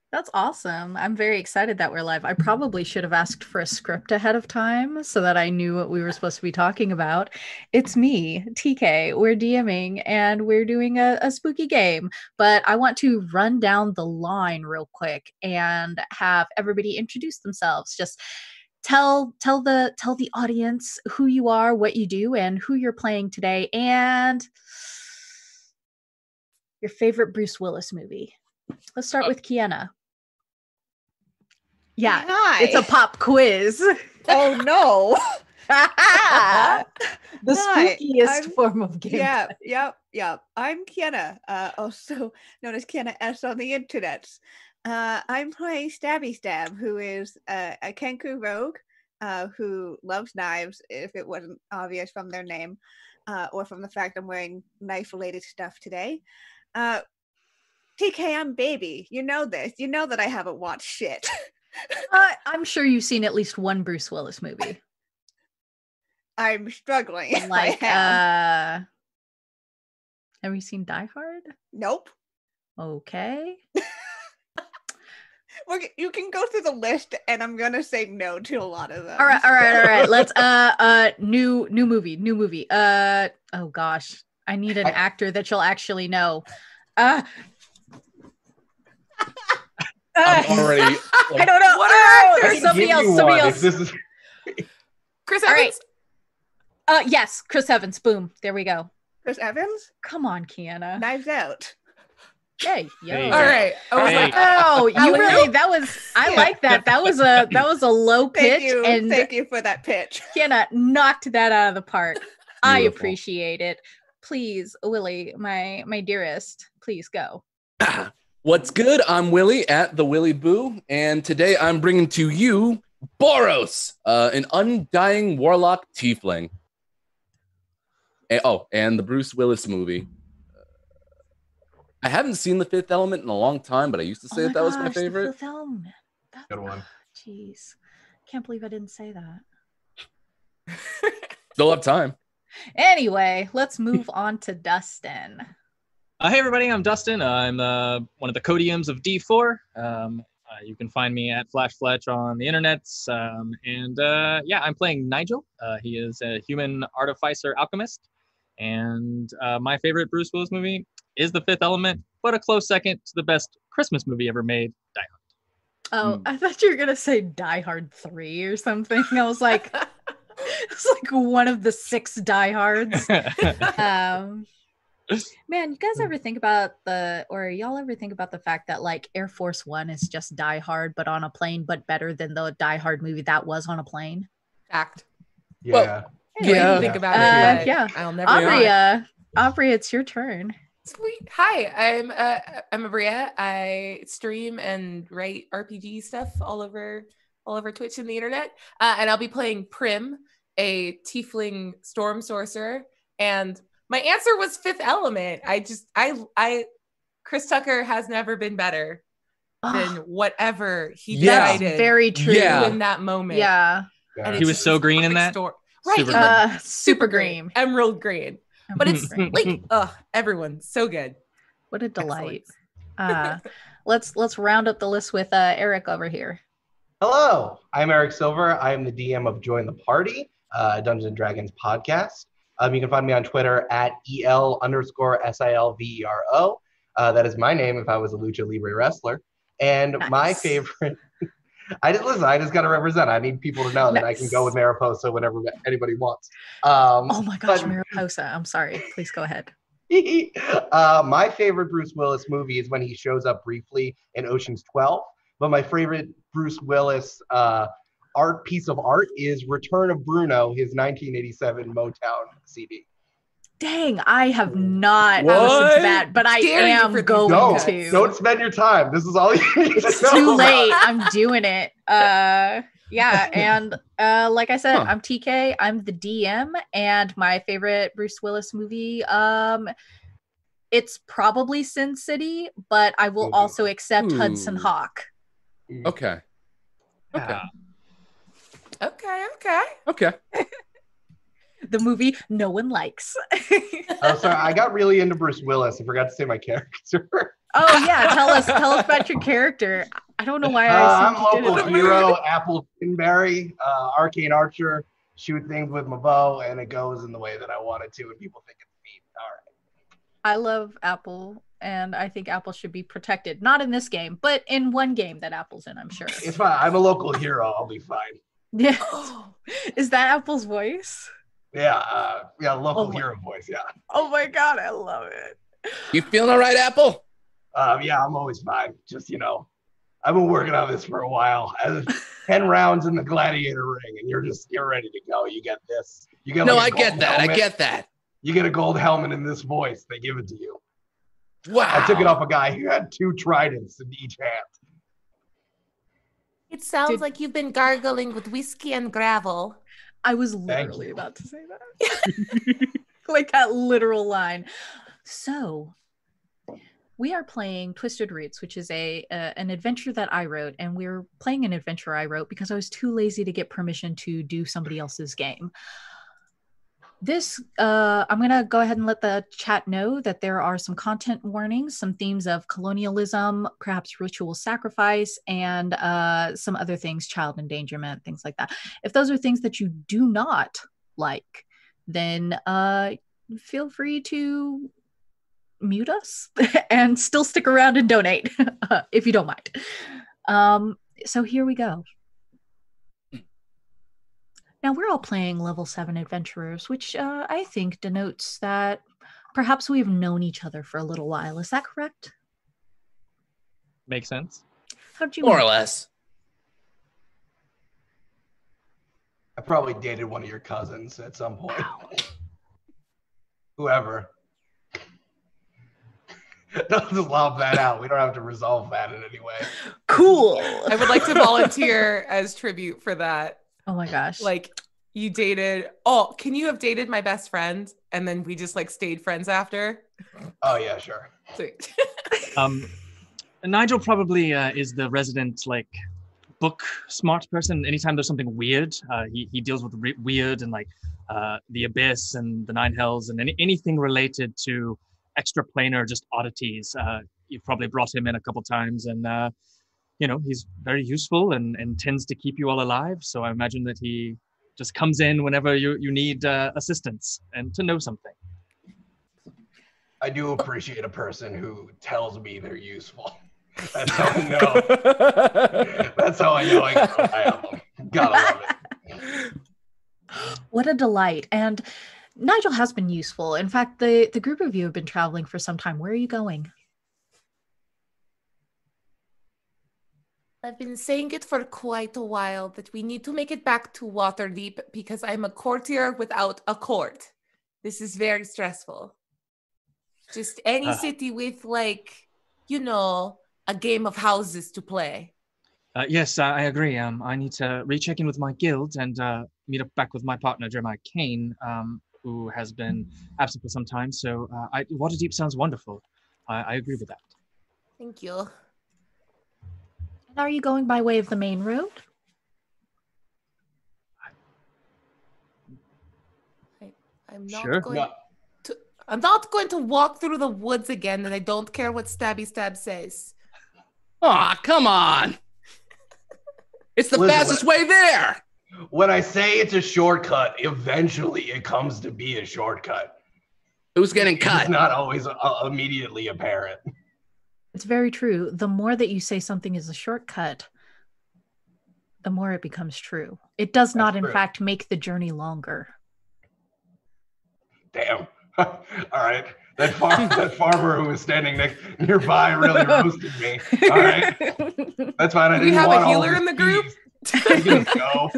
That's awesome. I'm very excited that we're live. I probably should have asked for a script ahead of time so that I knew what we were supposed to be talking about. It's me, TK. We're DMing and we're doing a spooky game. But I want to run down the line real quick and have everybody introduce themselves. Just tell the audience who you are, what you do, and who you're playing today, and your favorite Bruce Willis movie. Let's start with Kienna. Yeah, Hi. It's a pop quiz. Oh no. The spookiest form of game. Yeah. I'm Kienna, also known as Kienna S on the internet. I'm playing Stabby Stab, who is a Kenku rogue who loves knives, if it wasn't obvious from their name, or from the fact I'm wearing knife-related stuff today. TK, I'm baby. You know this. You know that I haven't watched shit. I'm sure you've seen at least one Bruce Willis movie. I'm struggling. Like, have you seen Die Hard? Nope. Okay. You can go through the list, and I'm gonna say no to a lot of them. All right. Let's new movie. Oh gosh, I need an actor that you'll actually know. I'm already. I don't know. What are actors? Somebody else. Chris Evans. Yes, Chris Evans. Boom. There we go. Chris Evans? Come on, Kienna. Knives Out. Hey, yo. All right. I was like, oh, you really? That was. I like that. That was a low pitch. Thank you for that pitch. Kienna knocked that out of the park. I Beautiful. appreciate it. Please, Willy, my dearest, please go. What's good? I'm Willy at the Willy Boo, and today I'm bringing to you Boros, an undying warlock tiefling. And the Bruce Willis movie. I haven't seen The Fifth Element in a long time, but I used to say that was my favorite. The Fifth Element. Good one. Jeez, can't believe I didn't say that. Still have time. Anyway, let's move on to Dustin. hey everybody, I'm Dustin. I'm one of the co-DMs of D4. You can find me at Fletch on the internet. I'm playing Nigel. He is a human artificer alchemist. And my favorite Bruce Willis movie is The Fifth Element, but a close second to the best Christmas movie ever made, Die Hard. Oh, I thought you were gonna say Die Hard 3 or something. I was like, it's like one of the 6 Die Hards. Man, you guys ever think about y'all ever think about the fact that like Air Force One is just Die Hard, but on a plane, but better than the Die Hard movie that was on a plane? Fact. Yeah. Well, Yeah. Think about it. Yeah. I'll never know. Aabria, it's your turn. Sweet. Hi, I'm Aabria. I stream and write RPG stuff all over Twitch and the internet. And I'll be playing Prim, a tiefling storm sorcerer. And my answer was Fifth Element. Chris Tucker has never been better than whatever he decided very true. in that moment. Yeah. And He was so green in that. Right. Super green. Emerald green. But it's like, everyone's so good. What a delight. Let's round up the list with Eric over here. Hello, I'm Eric Silver. I am the DM of Join the Party, Dungeons and Dragons podcast. You can find me on Twitter at EL_SILVERO. That is my name if I was a Lucha Libre wrestler. And my favorite, I just got to represent. I need people to know that I can go with Mariposa whenever anybody wants. Oh my gosh, Mariposa. I'm sorry. Please go ahead. My favorite Bruce Willis movie is when he shows up briefly in Ocean's 12. But my favorite Bruce Willis piece of art is Return of Bruno, his 1987 Motown CD. Dang, I have not listened to that, but I am going to. Don't spend your time. This is all you need to know. It's too late. I'm doing it. Yeah, and like I said, I'm TK. I'm the DM, and my favorite Bruce Willis movie, it's probably Sin City, but I will also accept Hudson Hawk. Okay. Okay. The movie no one likes. Oh, sorry. I got really into Bruce Willis. I forgot to say my character. Oh yeah, tell us about your character. I don't know why I I'm assumed you did local it. hero, Apple Tinberry, arcane archer, shoot things with my bow, and it goes in the way that I want it to, and people think it's neat. All right. I love Apple, and I think Apple should be protected. Not in this game, but in one game that Apple's in, I'm sure. It's fine. I'm a local hero. I'll be fine. Yeah. Is that Apple's voice? Yeah, local hero voice, yeah. Oh my God, I love it. You feeling all right, Apple? Yeah, I'm always fine. Just, I've been working on this for a while. 10 rounds in the gladiator ring, and you're ready to go. You get this. You get I get that. Helmet. I get that. You get a gold helmet in this voice. They give it to you. Wow. I took it off a guy who had 2 tridents in each hand. It sounds like you've been gargling with whiskey and gravel. I was literally about to say that. Like that literal line. So we are playing Twisted Roots, which is an adventure that I wrote, and we're playing an adventure I wrote because I was too lazy to get permission to do somebody else's game. This, I'm going to go ahead and let the chat know that there are some content warnings, some themes of colonialism, perhaps ritual sacrifice, and some other things, child endangerment, things like that. If those are things that you do not like, then feel free to mute us and still stick around and donate if you don't mind. So here we go. Now, we're all playing level 7 adventurers, which I think denotes that perhaps we've known each other for a little while. Is that correct? Makes sense. How'd you More or less. I probably dated one of your cousins at some point. Whoever. Don't just lob that out. We don't have to resolve that in any way. Cool. I would like to volunteer as tribute for that. Oh my gosh. Like, you dated, can you have dated my best friend and then we just like stayed friends after? Oh yeah, sure. Sweet. Nigel probably is the resident like book smart person. Anytime there's something weird, he deals with weird and like the abyss and the nine hells and anything related to extraplanar just oddities. You've probably brought him in a couple times, and he's very useful and tends to keep you all alive. So I imagine that he just comes in whenever you need assistance and to know something. I do appreciate a person who tells me they're useful. That's how I know. That's how I know I have them. Gotta love it. What a delight. And Nigel has been useful. In fact, the group of you have been traveling for some time. Where are you going? I've been saying it for quite a while that we need to make it back to Waterdeep because I'm a courtier without a court. This is very stressful. Just any city with a game of houses to play. Yes, I agree. I need to recheck in with my guild and meet up back with my partner, Jeremiah Kane, who has been absent for some time. So Waterdeep sounds wonderful. I agree with that. Thank you. And are you going by way of the main road? I'm not Sure. going to. I'm not going to walk through the woods again, and I don't care what Stabby Stab says. Aw, come on. It's the fastest way there. When I say it's a shortcut, eventually it comes to be a shortcut. Who's getting cut? It's not always immediately apparent. It's very true. The more that you say something is a shortcut, the more it becomes true. It does not, in fact, make the journey longer. Damn. All right. That farmer who was standing nearby really roasted me. All right. That's fine. I didn't have want a healer in the group? You can go.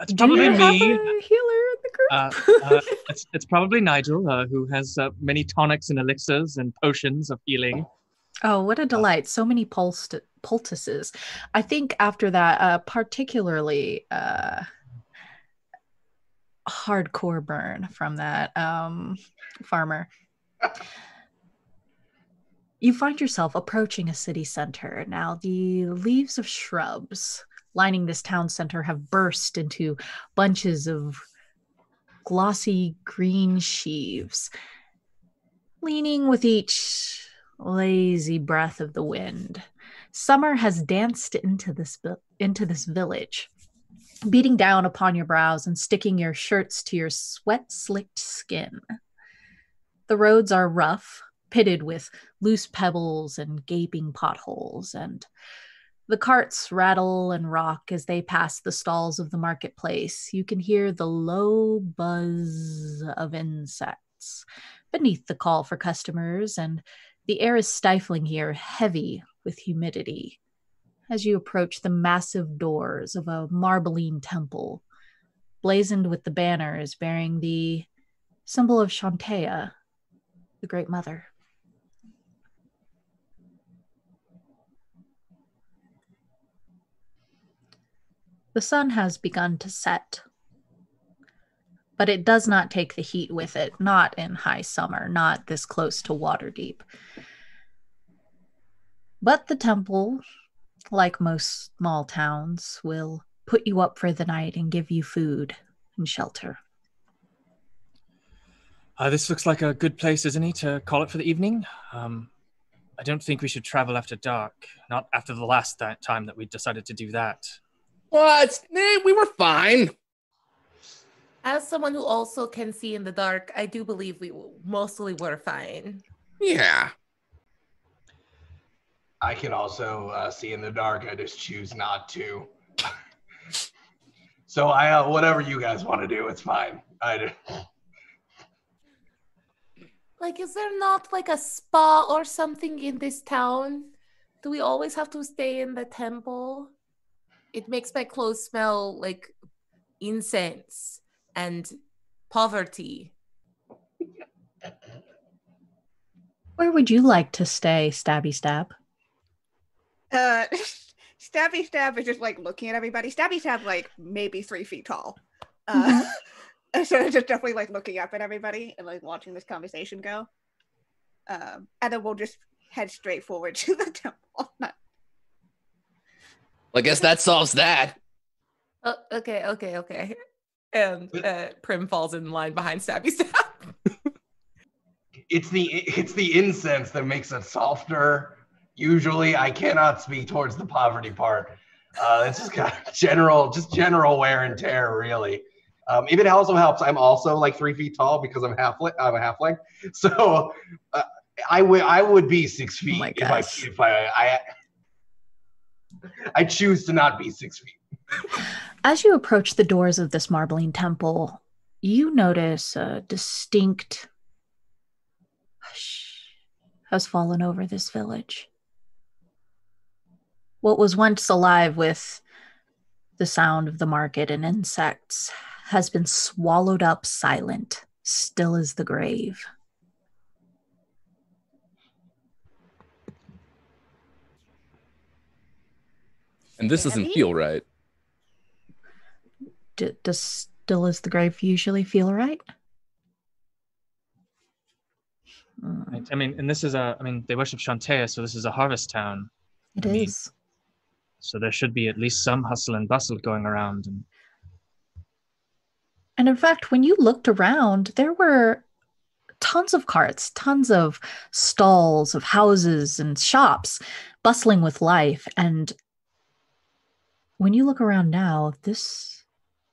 It's probably me. Have a healer in the group? It's probably Nigel, who has many tonics and elixirs and potions of healing. Oh, what a delight. So many poultices. I think after that, particularly hardcore burn from that farmer. You find yourself approaching a city center. Now, the leaves of shrubs lining this town center have burst into bunches of glossy green sheaves, leaning with each lazy breath of the wind. Summer has danced into this village, beating down upon your brows and sticking your shirts to your sweat-slicked skin. The roads are rough, pitted with loose pebbles and gaping potholes, and the carts rattle and rock as they pass the stalls of the marketplace. You can hear the low buzz of insects beneath the call for customers, and the air is stifling here, heavy with humidity. As you approach the massive doors of a marbling temple, blazoned with the banners bearing the symbol of Shantea, the Great Mother. The sun has begun to set, but it does not take the heat with it, not in high summer, not this close to Waterdeep. But the temple, like most small towns, will put you up for the night and give you food and shelter. This looks like a good place, isn't it, to call it for the evening? I don't think we should travel after dark, not after the last time that we decided to do that. What? We were fine. As someone who also can see in the dark, I do believe we mostly were fine. Yeah. I can also see in the dark. I just choose not to. So whatever you guys want to do, it's fine. Like, is there not like a spa or something in this town? Do we always have to stay in the temple? It makes my clothes smell like incense and poverty. Where would you like to stay, Stabby Stab? Stabby Stab is just like looking at everybody. Stabby Stab like maybe 3 feet tall. So it's just definitely like looking up at everybody and like watching this conversation go. And then we'll just head straight forward to the temple. I guess that solves that. Okay. And Prim falls in line behind Stabby Stab. It's the incense that makes it softer. Usually, I cannot speak towards the poverty part. It's just kind of general wear and tear, really. If it also helps, I'm also like 3 feet tall because I'm a halfling. So I would be 6 feet if I choose to not be 6 feet. As you approach the doors of this marbling temple, you notice a distinct hush has fallen over this village. What was once alive with the sound of the market and insects has been swallowed up silent, still as the grave. And this doesn't feel right. Does still as the grave usually feel right? I mean, and this is they worship Shantea, so this is a harvest town. It is. So there should be at least some hustle and bustle going around. And in fact, when you looked around, there were tons of carts, tons of stalls of houses and shops bustling with life. And when you look around now, this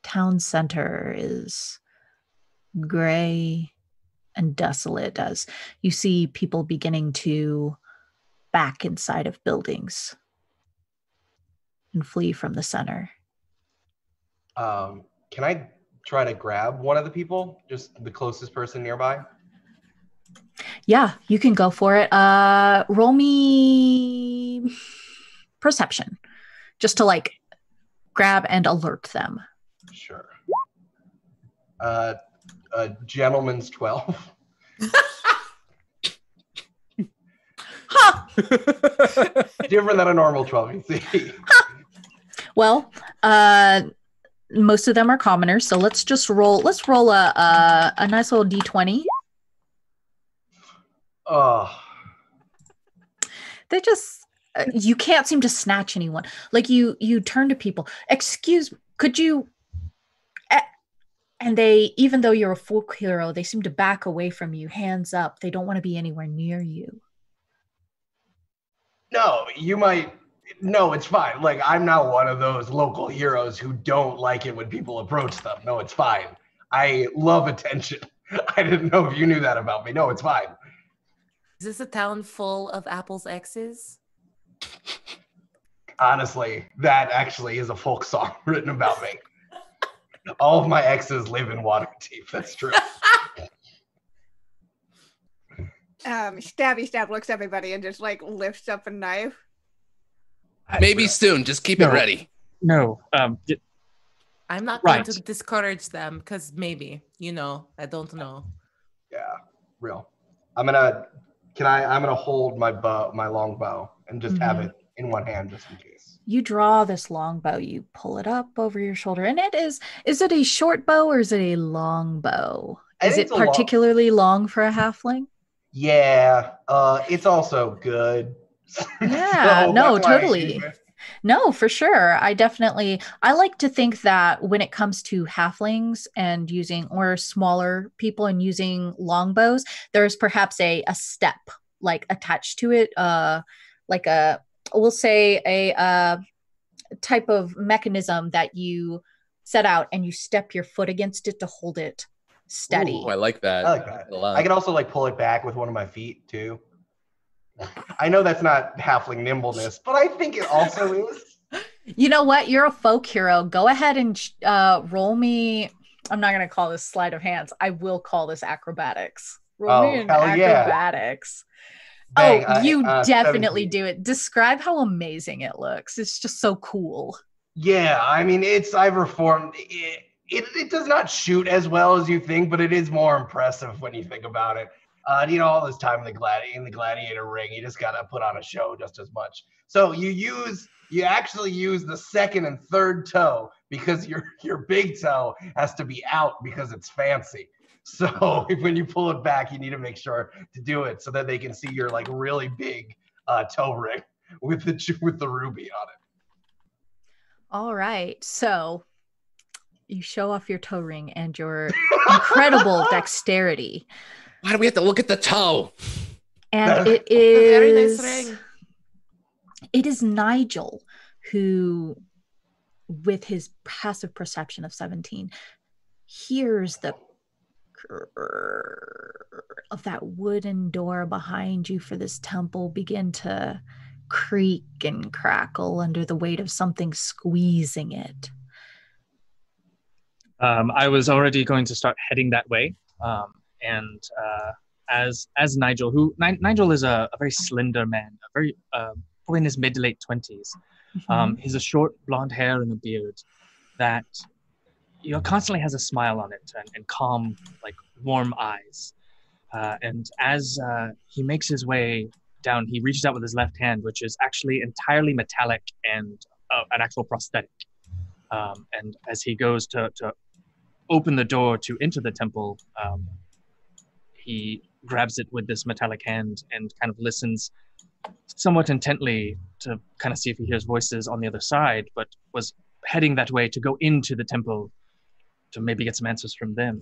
town center is gray and desolate as you see people beginning to back inside of buildings and flee from the center. Can I try to grab one of the people, just the closest person nearby? Yeah, you can go for it. Roll me perception, just to like grab and alert them. Sure. A gentleman's 12. Ha! Different than a normal 12, you see. Well, most of them are commoners, so let's roll a nice little d20. Oh. They just you can't seem to snatch anyone. Like you turn to people, excuse, could you? And they, even though you're a folk hero, they seem to back away from you, hands up. They don't want to be anywhere near you. No, you might No, it's fine. Like, I'm not one of those local heroes who don't like it when people approach them. No, it's fine. I love attention. I didn't know if you knew that about me. No, it's fine. Is this a town full of Apple's exes? Honestly, that actually is a folk song written about me. All of my exes live in Waterdeep. That's true. Stabby Stab looks at everybody and just like lifts up a knife. Maybe soon. Just keep it ready. No. I'm not Right. going to discourage them because maybe, I don't know. Yeah, real. I'm gonna hold my long bow, and just have it in one hand just in case. You draw this long bow, you pull it up over your shoulder, and is it a short bow or is it a long bow? Is it particularly long for a halfling? Yeah, it's also good. Yeah, So no, that's why I totally. use it. No, for sure. I like to think that when it comes to halflings and or smaller people and using longbows, there's perhaps a step like attached to it, like we'll say a type of mechanism that you set out and you step your foot against it to hold it steady. Ooh, I like that. I like that a lot. I can also like pull it back with one of my feet too. I know that's not halfling nimbleness, but I think it also is. You know what? You're a folk hero. Go ahead and roll me. I'm not going to call this sleight of hands. I will call this acrobatics. Roll me an acrobatics. Bang, you definitely 17. do it. Describe how amazing it looks. It's just so cool. Yeah, I mean, I've reformed. It does not shoot as well as you think, but it is more impressive when you think about it. All this time in the gladiator ring, you just gotta put on a show just as much. So you actually use the second and third toe because your big toe has to be out because it's fancy. So when you pull it back, you need to make sure to do it so that they can see your like really big toe ring with the ruby on it. All right. So you show off your toe ring and your incredible dexterity. Why do we have to look at the toe? And it A very nice is ring. it is Nigel who, with his passive perception of 17, hears the of that wooden door behind you for this temple begin to creak and crackle under the weight of something squeezing it. I was already going to start heading that way, and as Nigel, Nigel is a very slender man, probably in his mid to late 20s. He's a short blonde hair and a beard that constantly has a smile on it and calm, like warm eyes. And as he makes his way down, he reaches out with his left hand, which is actually entirely metallic and an actual prosthetic. And as he goes to open the door to enter the temple, he grabs it with this metallic hand and kind of listens somewhat intently to kind of see if he hears voices on the other side, but was heading that way to go into the temple to maybe get some answers from them.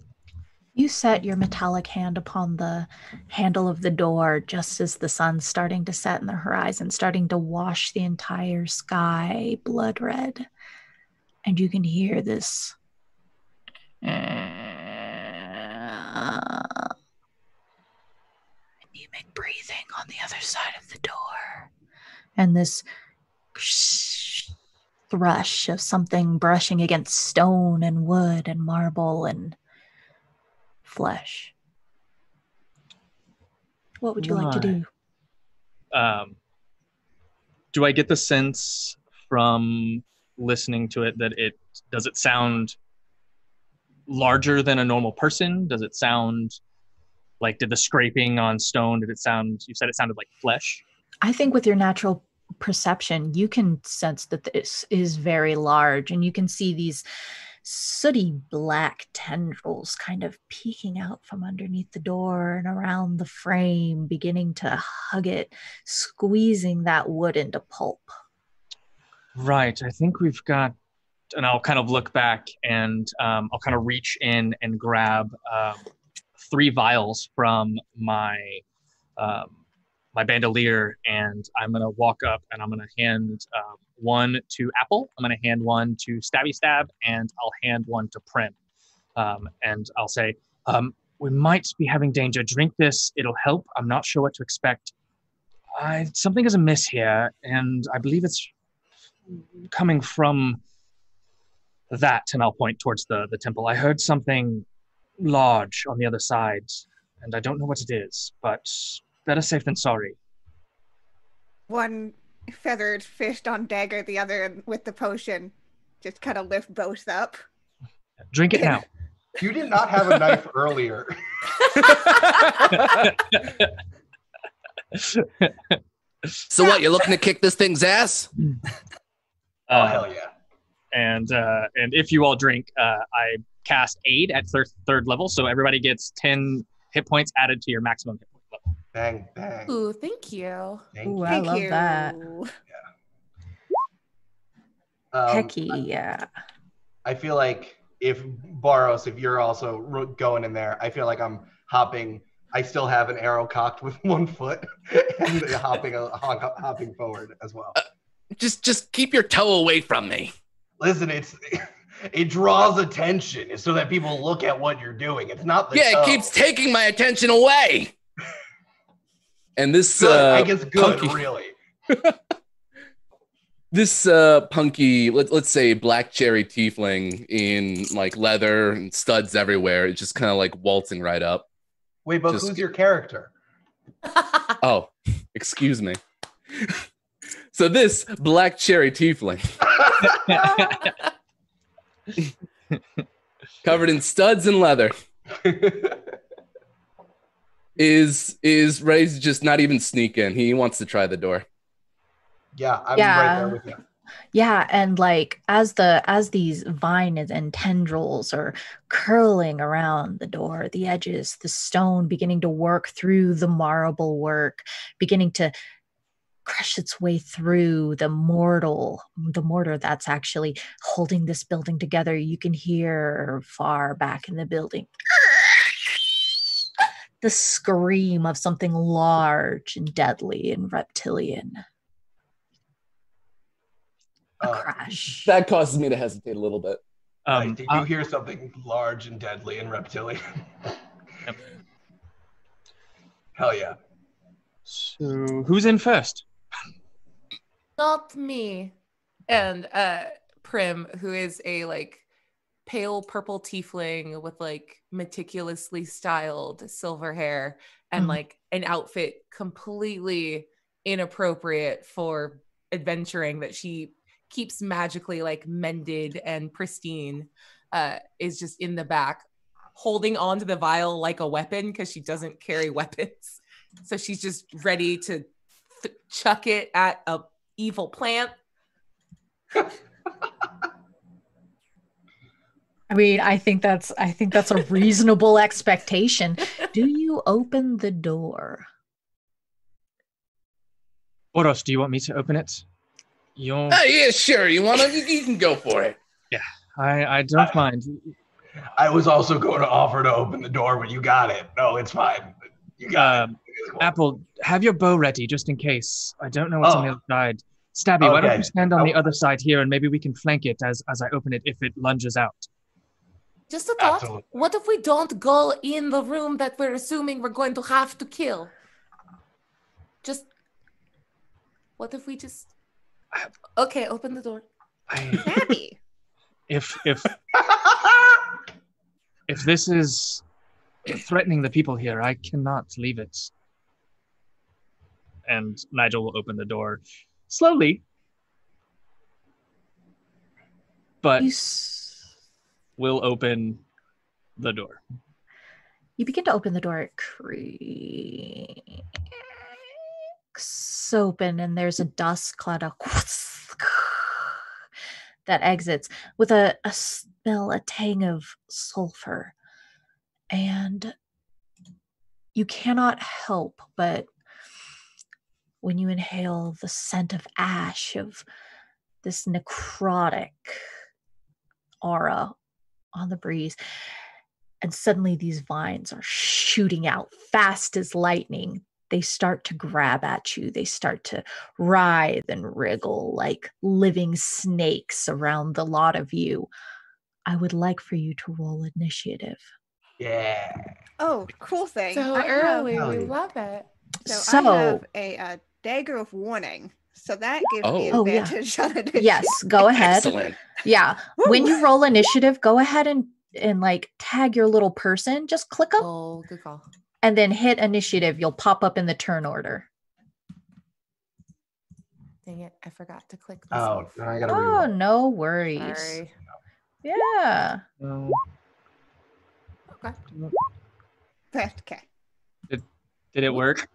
You set your metallic hand upon the handle of the door just as the sun's starting to set in the horizon, starting to wash the entire sky blood red. And you can hear this anemic breathing on the other side of the door. And this thrush of something brushing against stone and wood and marble and flesh. What would you like to do? Do I get the sense from listening to it that does it sound larger than a normal person? Does it sound like, did the scraping on stone, you said it sounded like flesh? I think with your natural perception, you can sense that this is very large, and you can see these sooty black tendrils kind of peeking out from underneath the door and around the frame, beginning to hug it, squeezing that wood into pulp. Right. I think we've got, and I'll kind of look back and I'll kind of reach in and grab 3 vials from my my bandolier, and I'm gonna walk up and I'm gonna hand one to Apple. I'm gonna hand one to Stabby Stab, and I'll hand one to Prim. And I'll say, we might be having danger. Drink this; it'll help. I'm not sure what to expect. Something is amiss here, and I believe it's coming from that. And I'll point towards the temple. I heard something large on the other side, and I don't know what it is, but better safe than sorry. One feathered fist on dagger, the other with the potion. Just kind of lift both up. Drink it now. You did not have a knife earlier. So what, you're looking to kick this thing's ass? Oh, hell yeah. And if you all drink, I cast Aid at third level, so everybody gets 10 hit points added to your maximum hit point level. Bang, bang. Ooh, thank you. Ooh, I love that. Heck yeah. I feel like if Boros, if you're also going in there, I feel like I'm hopping. I still have an arrow cocked with one foot and hopping forward as well. Just keep your toe away from me. Listen, it draws attention so that people look at what you're doing. It's not the toe. It keeps taking my attention away. And this I guess good, really. This punky, let's say black cherry tiefling in like leather and studs everywhere, it's just kind of like waltzing right up. Wait, but who's your character? Oh, excuse me. So this black cherry tiefling, covered in studs and leather, is ready to just not even sneak in. He wants to try the door. Yeah, I'm right there with you. Yeah, and like as these vines and tendrils are curling around the door, the edges, the stone beginning to work through the marble work, beginning to crush its way through the mortar that's actually holding this building together. You can hear far back in the building the scream of something large and deadly and reptilian. A crash. That causes me to hesitate a little bit. Did you hear something large and deadly and reptilian? Yep. Hell yeah. So who's in first? Not me. And Prim, who is a like pale purple tiefling with like meticulously styled silver hair and like an outfit completely inappropriate for adventuring that she keeps magically like mended and pristine, is just in the back holding on to the vial like a weapon because she doesn't carry weapons. So she's just ready to chuck it at a evil plant. I mean, I think that's a reasonable expectation. Do you open the door? Boros, do you want me to open it? Yeah, sure. You can go for it. Yeah, I don't mind. I was also going to offer to open the door, but you got it. No, it's fine. You got it. Apple, have your bow ready just in case. I don't know what's on the other side. Stabby, why don't you stand on the other side here and maybe we can flank it as I open it if it lunges out. Just a thought. Absolutely. What if we don't go in the room that we're assuming we're going to have to kill? What if we just... Okay, open the door. Happy. If this is threatening the people here, I cannot leave it. And Nigel will open the door slowly, but will open the door. You begin to open the door. It creaks open, and there's a dust cloud that exits with a smell, a tang of sulfur. And you cannot help but, when you inhale the scent of ash, of this necrotic aura on the breeze, and suddenly these vines are shooting out fast as lightning. they start to grab at you. They start to writhe and wriggle like living snakes around the lot of you. I would like for you to roll initiative. Yeah. Oh, cool thing. So I early, Hell we yeah. love it. I have a dagger of warning, so that gives me Oh. Yeah. advantage on initiative. Yes, go ahead. Excellent. Yeah. When you roll initiative, go ahead and like tag your little person. Just click them Oh, good call. and then hit initiative. You'll pop up in the turn order. Dang it, I forgot to click this. Oh, now I gotta Oh, reroll. no worries. Sorry. Yeah. Okay. Okay. Did it work?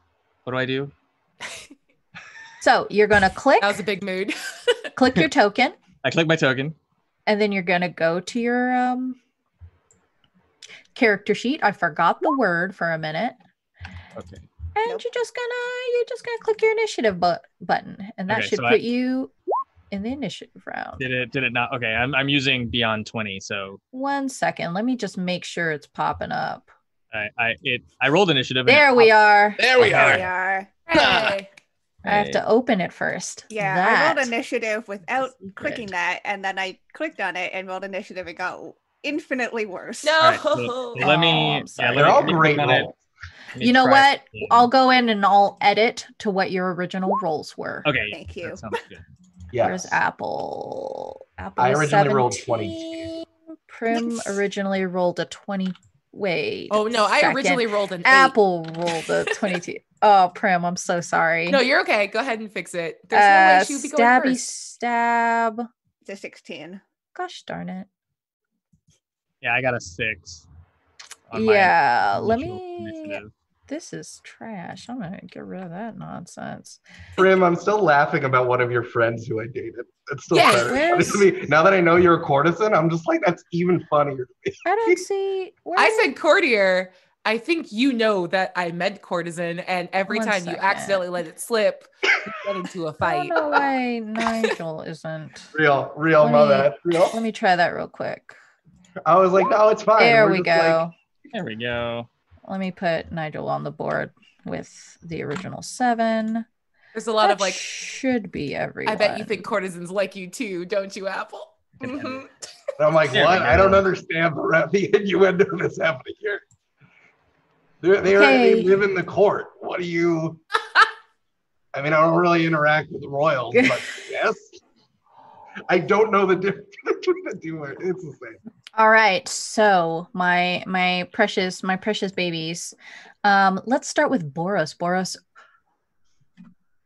What do I do? So you're going to click That was a big mood. click your token, I click my token. and then you're going to go to your character sheet. I forgot the word for a minute. Okay. And Nope. you're just gonna click your initiative button, and that Okay, should so put you in the initiative round. Did it not? Okay, I'm using beyond 20, so 1 second. Let me just make sure it's popping up. I rolled initiative. and it There we popped. are. There we There are. we are. Hey. I have to open it first. Yeah, That I rolled initiative without secret. clicking that, and then I clicked on it and rolled initiative. It got infinitely worse. No. All right, so let me. I'm sorry. They're all let me great click on it. rolls. Let me You know try what? it. I'll go in and I'll edit to what your original rolls were. Okay. Thank you. That sounds good. Where's Yes. Apple? Apple I was originally rolled 17. Prim originally rolled a 20. Wait. Oh no, I second. originally rolled an 8. Apple rolled a 22. Oh, Prim, I'm so sorry. No, you're okay. Go ahead and fix it. There's no way she would be going Stabby first. stab. It's a 16. Gosh darn it. Yeah, I got a 6. on my Yeah, let initial me. initiative. This is trash. I'm gonna get rid of that nonsense. Prim, I'm still laughing about one of your friends who I dated. It's still Yeah, kind of funny where's- to me. Now that I know you're a courtesan, I'm just like, that's even funnier to me. I don't see. I said courtier. I think you know that I meant courtesan, and every 1 time you second. accidentally let it slip, you get into a I fight. don't know why Nigel isn't. Real, Let my me- bad. Real. Let me try that real quick. I was like, no, it's fine. There We're we just go. There we go. Let me put Nigel on the board with the original 7. There's a lot That of like, should be everyone. I bet you think courtesans like you too, don't you, Apple? Mhm. And I'm like, There we what? I go. don't understand the innuendo that's happening here. They Okay. live in the court. What do you? I mean, I don't really interact with the royals, but yes. I don't know the difference between the two words. It's the same. All right, so my precious babies. Let's start with Boros.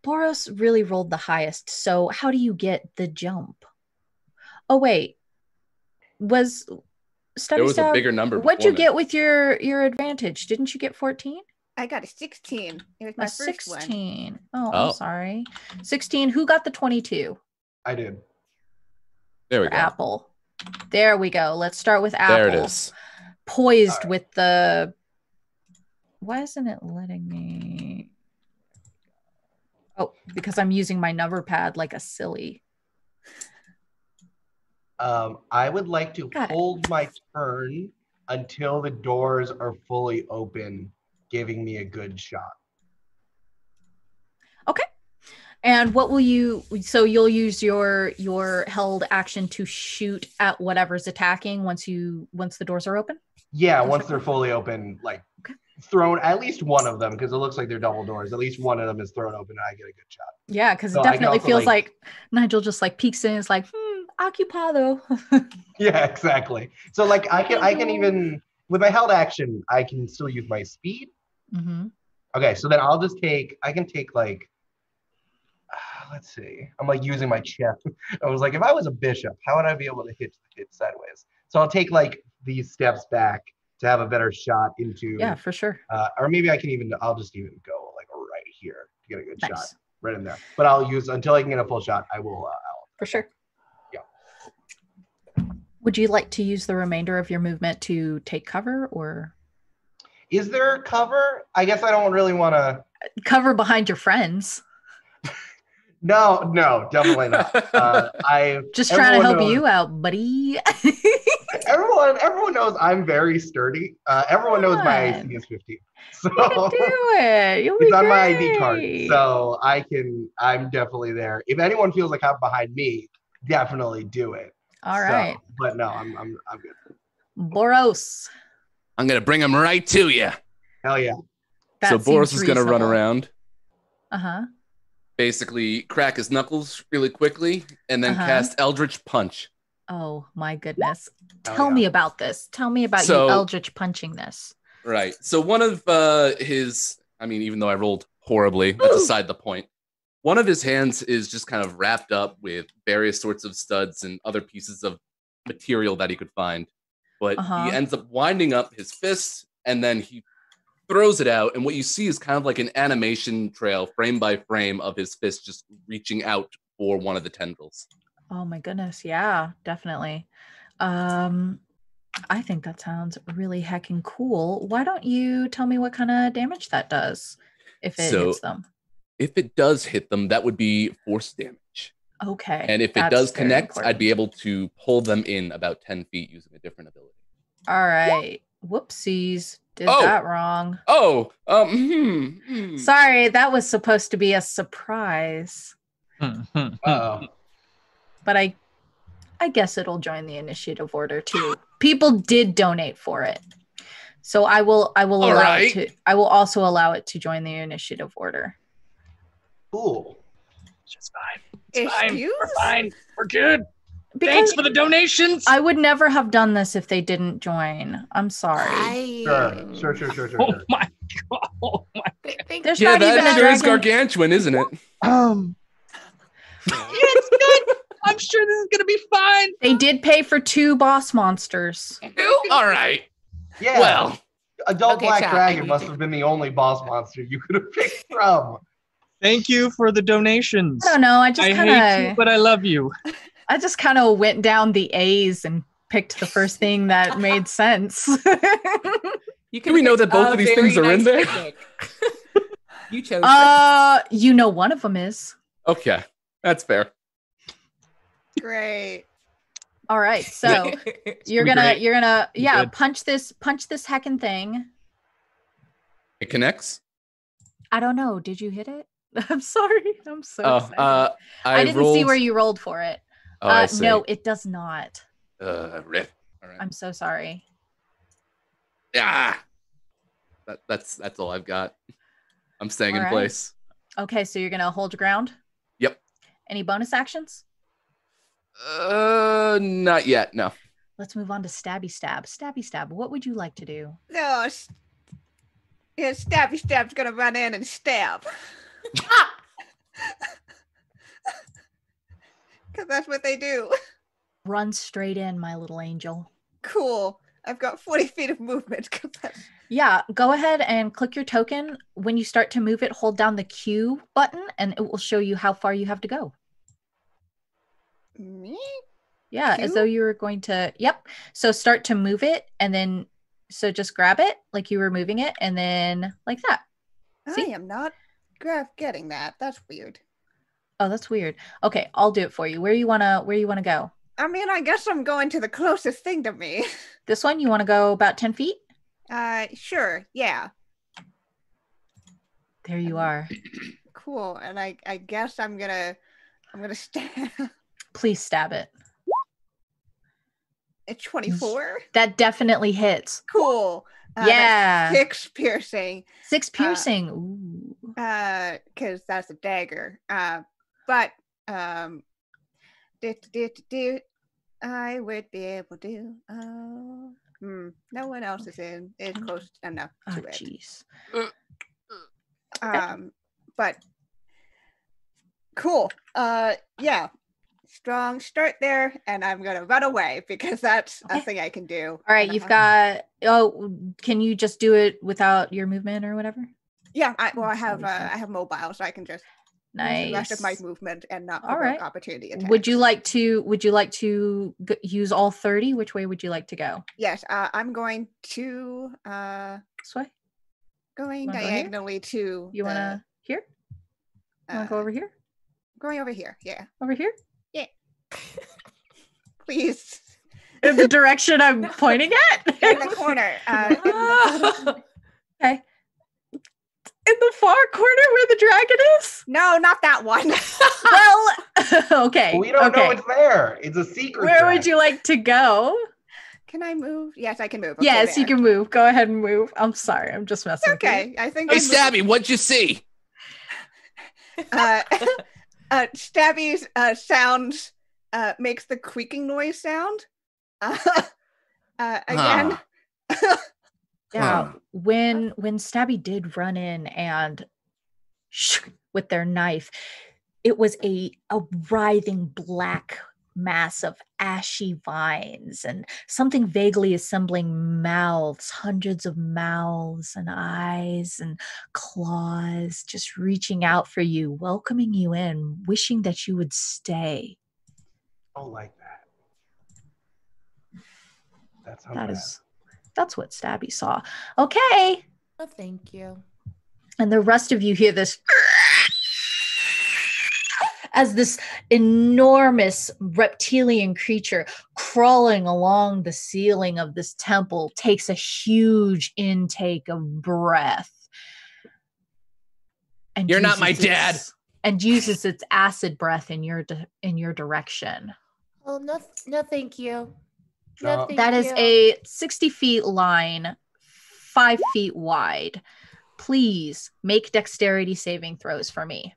Boros really rolled the highest. So how do you get the jump? Oh wait, was Stubby There was a Stab- bigger number. What'd before you me. get with your advantage? Didn't you get 14? I got a 16. It was my A first one. 16. Oh, Oh. I'm sorry. 16. Who got the 22? I did. There we For go. Apple. There we go. Let's start with Apple. There it is. Poised All right. with the. Why isn't it letting me? Oh, because I'm using my number pad like a silly. I would like to Got it. hold my turn until the doors are fully open, giving me a good shot. Okay. And what will you? So you'll use your held action to shoot at whatever's attacking once the doors are open. Yeah, Yes, once sir. they're fully open, like Okay. thrown at least one of them, because it looks like they're double doors. At least one of them is thrown open, and I get a good shot. Yeah, because So it I can definitely also, feels like- like Nigel just like peeks in and is like, occupado. Yeah, exactly. So like I can even with my held action, I can still use my speed. Mm-hmm. Okay, so then I can take like, let's see. I'm like using my chest. I was like, if I was a bishop, how would I be able to hit sideways? So I'll take like these steps back to have a better shot into. Yeah, for sure. Or maybe I'll just even go like right here to get a good shot Nice. right in there. But I'll use until I can get a full shot. I will. For sure. Yeah. Would you like to use the remainder of your movement to take cover or Is there cover? I guess I don't really want to. cover behind your friends? No, definitely not. I Just trying to everyone help knows- you out, buddy. Everyone knows I'm very sturdy. Everyone knows my AC is 15. So You can do it. You'll be it's on great. my ID card. So I'm definitely there. If anyone feels like I'm behind me, definitely do it. All right. But no, I'm good. Boros. I'm gonna bring him right to you. Hell yeah. So Boros is gonna run around. Basically, crack his knuckles really quickly, and then cast Eldritch Punch. Oh my goodness! Tell me about this. Tell me about you Eldritch punching this. Right. So one of his, I mean, even though I rolled horribly, that's aside the point. One of his hands is just kind of wrapped up with various sorts of studs and other pieces of material that he could find. But he ends up winding up his fist, and then he throws it out. And what you see is kind of like an animation trail, frame by frame, of his fist just reaching out for one of the tendrils. Oh my goodness. Yeah, definitely. I think that sounds really heckin' cool. Why don't you tell me what kind of damage that does if it hits them? If it does hit them, that would be force damage. Okay. And if it does connect, I'd be able to pull them in about 10 feet using a different ability. All right. Whoopsies. Did that wrong. Sorry, that was supposed to be a surprise. Uh-oh. But I guess it'll join the initiative order too. People did donate for it. So I will allow it to. I will also allow it to join the initiative order. Cool. It's fine. It's fine. We're Excuse? fine. We're good. Thanks for the donations. I would never have done this if they didn't join. I'm sorry. Sure. Oh my god. Oh my god. There's not even a that is dragon. gargantuan, isn't it? It's good. I'm sure this is gonna be fine. They did pay for 2 boss monsters. All right. Yeah. Well, Adult Okay, Black chat, Dragon must have been the only boss monster you could have picked from. Thank you for the donations. I don't know. I just hate kind you, but I love you. I just kind of went down the A's and picked the first thing that made sense. Do we know that both of these things are in there? You chose. You know, one of them is. Okay, that's fair. Great. All right, so you're gonna Good. punch this heckin' thing. It connects. I don't know. Did you hit it? I'm sorry. I'm so excited. I didn't see where you rolled for it. I see. No, it does not. Rip. All right. I'm so sorry. Yeah. That's all I've got. I'm staying All in right. place. Okay, so you're gonna hold your ground. Yep. Any bonus actions? Not yet. No. Let's move on to stabby stab. Stabby stab. What would you like to do? No, Stabby Stab's gonna run in and stab. Because that's what they do. Run straight in, my little angel. Cool. I've got 40 feet of movement. Yeah, go ahead and click your token. When you start to move it, hold down the Q button and it will show you how far you have to go. Me? Yeah, as Q? though you were going to, yep. So start to move it and then, so just grab it like you were moving it and then like that. See? I am not getting that. That's weird. Oh, that's weird. Okay, I'll do it for you. Where you wanna go? I mean, I guess I'm going to the closest thing to me. This one, you wanna go about 10 feet? Sure, yeah. There you are. Cool. And I guess I'm gonna stab. Please stab it. At 24? That definitely hits. Cool. Yeah. That's 6 piercing. 6 piercing. Ooh. Because that's a dagger. But I would be able to. No one else is close enough to it. Jeez. But cool. Yeah. Strong start there, and I'm gonna run away because that's a thing I can do. All right, you've got. Oh, can you just do it without your movement or whatever? Yeah, I have mobile, so I can just Nice. use the rest of my movement and not All provoke right. opportunity attacks. Would you like to use all 30? Which way would you like to go? Yes, I'm going to This way. going Wanna go here? diagonally to. You wanna here? You wanna go over here? Going over here. Yeah. Over here? Please. in the direction I'm pointing at? In the corner. Okay. In the far corner where the dragon is? No, not that one. Well, okay. We don't know okay. it's there. It's a secret. Where dragon. would you like to go? Can I move? Yes, I can move. Okay, Yes, you there. can move. Go ahead and move. I'm sorry. I'm just messing with you. Okay, I think. Hey, I moved. Stabby, what'd you see? Stabby's sound makes the creaking noise sound. Again. Yeah, when Stabby did run in and with their knife, it was a writhing black mass of ashy vines and something vaguely assembling mouths, hundreds of mouths and eyes and claws just reaching out for you, welcoming you in, wishing that you would stay. Oh, like that. That's what Stabby saw. Okay. Oh, thank you. And the rest of you hear this as this enormous reptilian creature crawling along the ceiling of this temple takes a huge intake of breath. And You're not my dad. And uses its acid breath in your direction. Oh, no, thank you. No. No, thank That is you. a 60 feet line, 5 feet wide. Please make dexterity saving throws for me.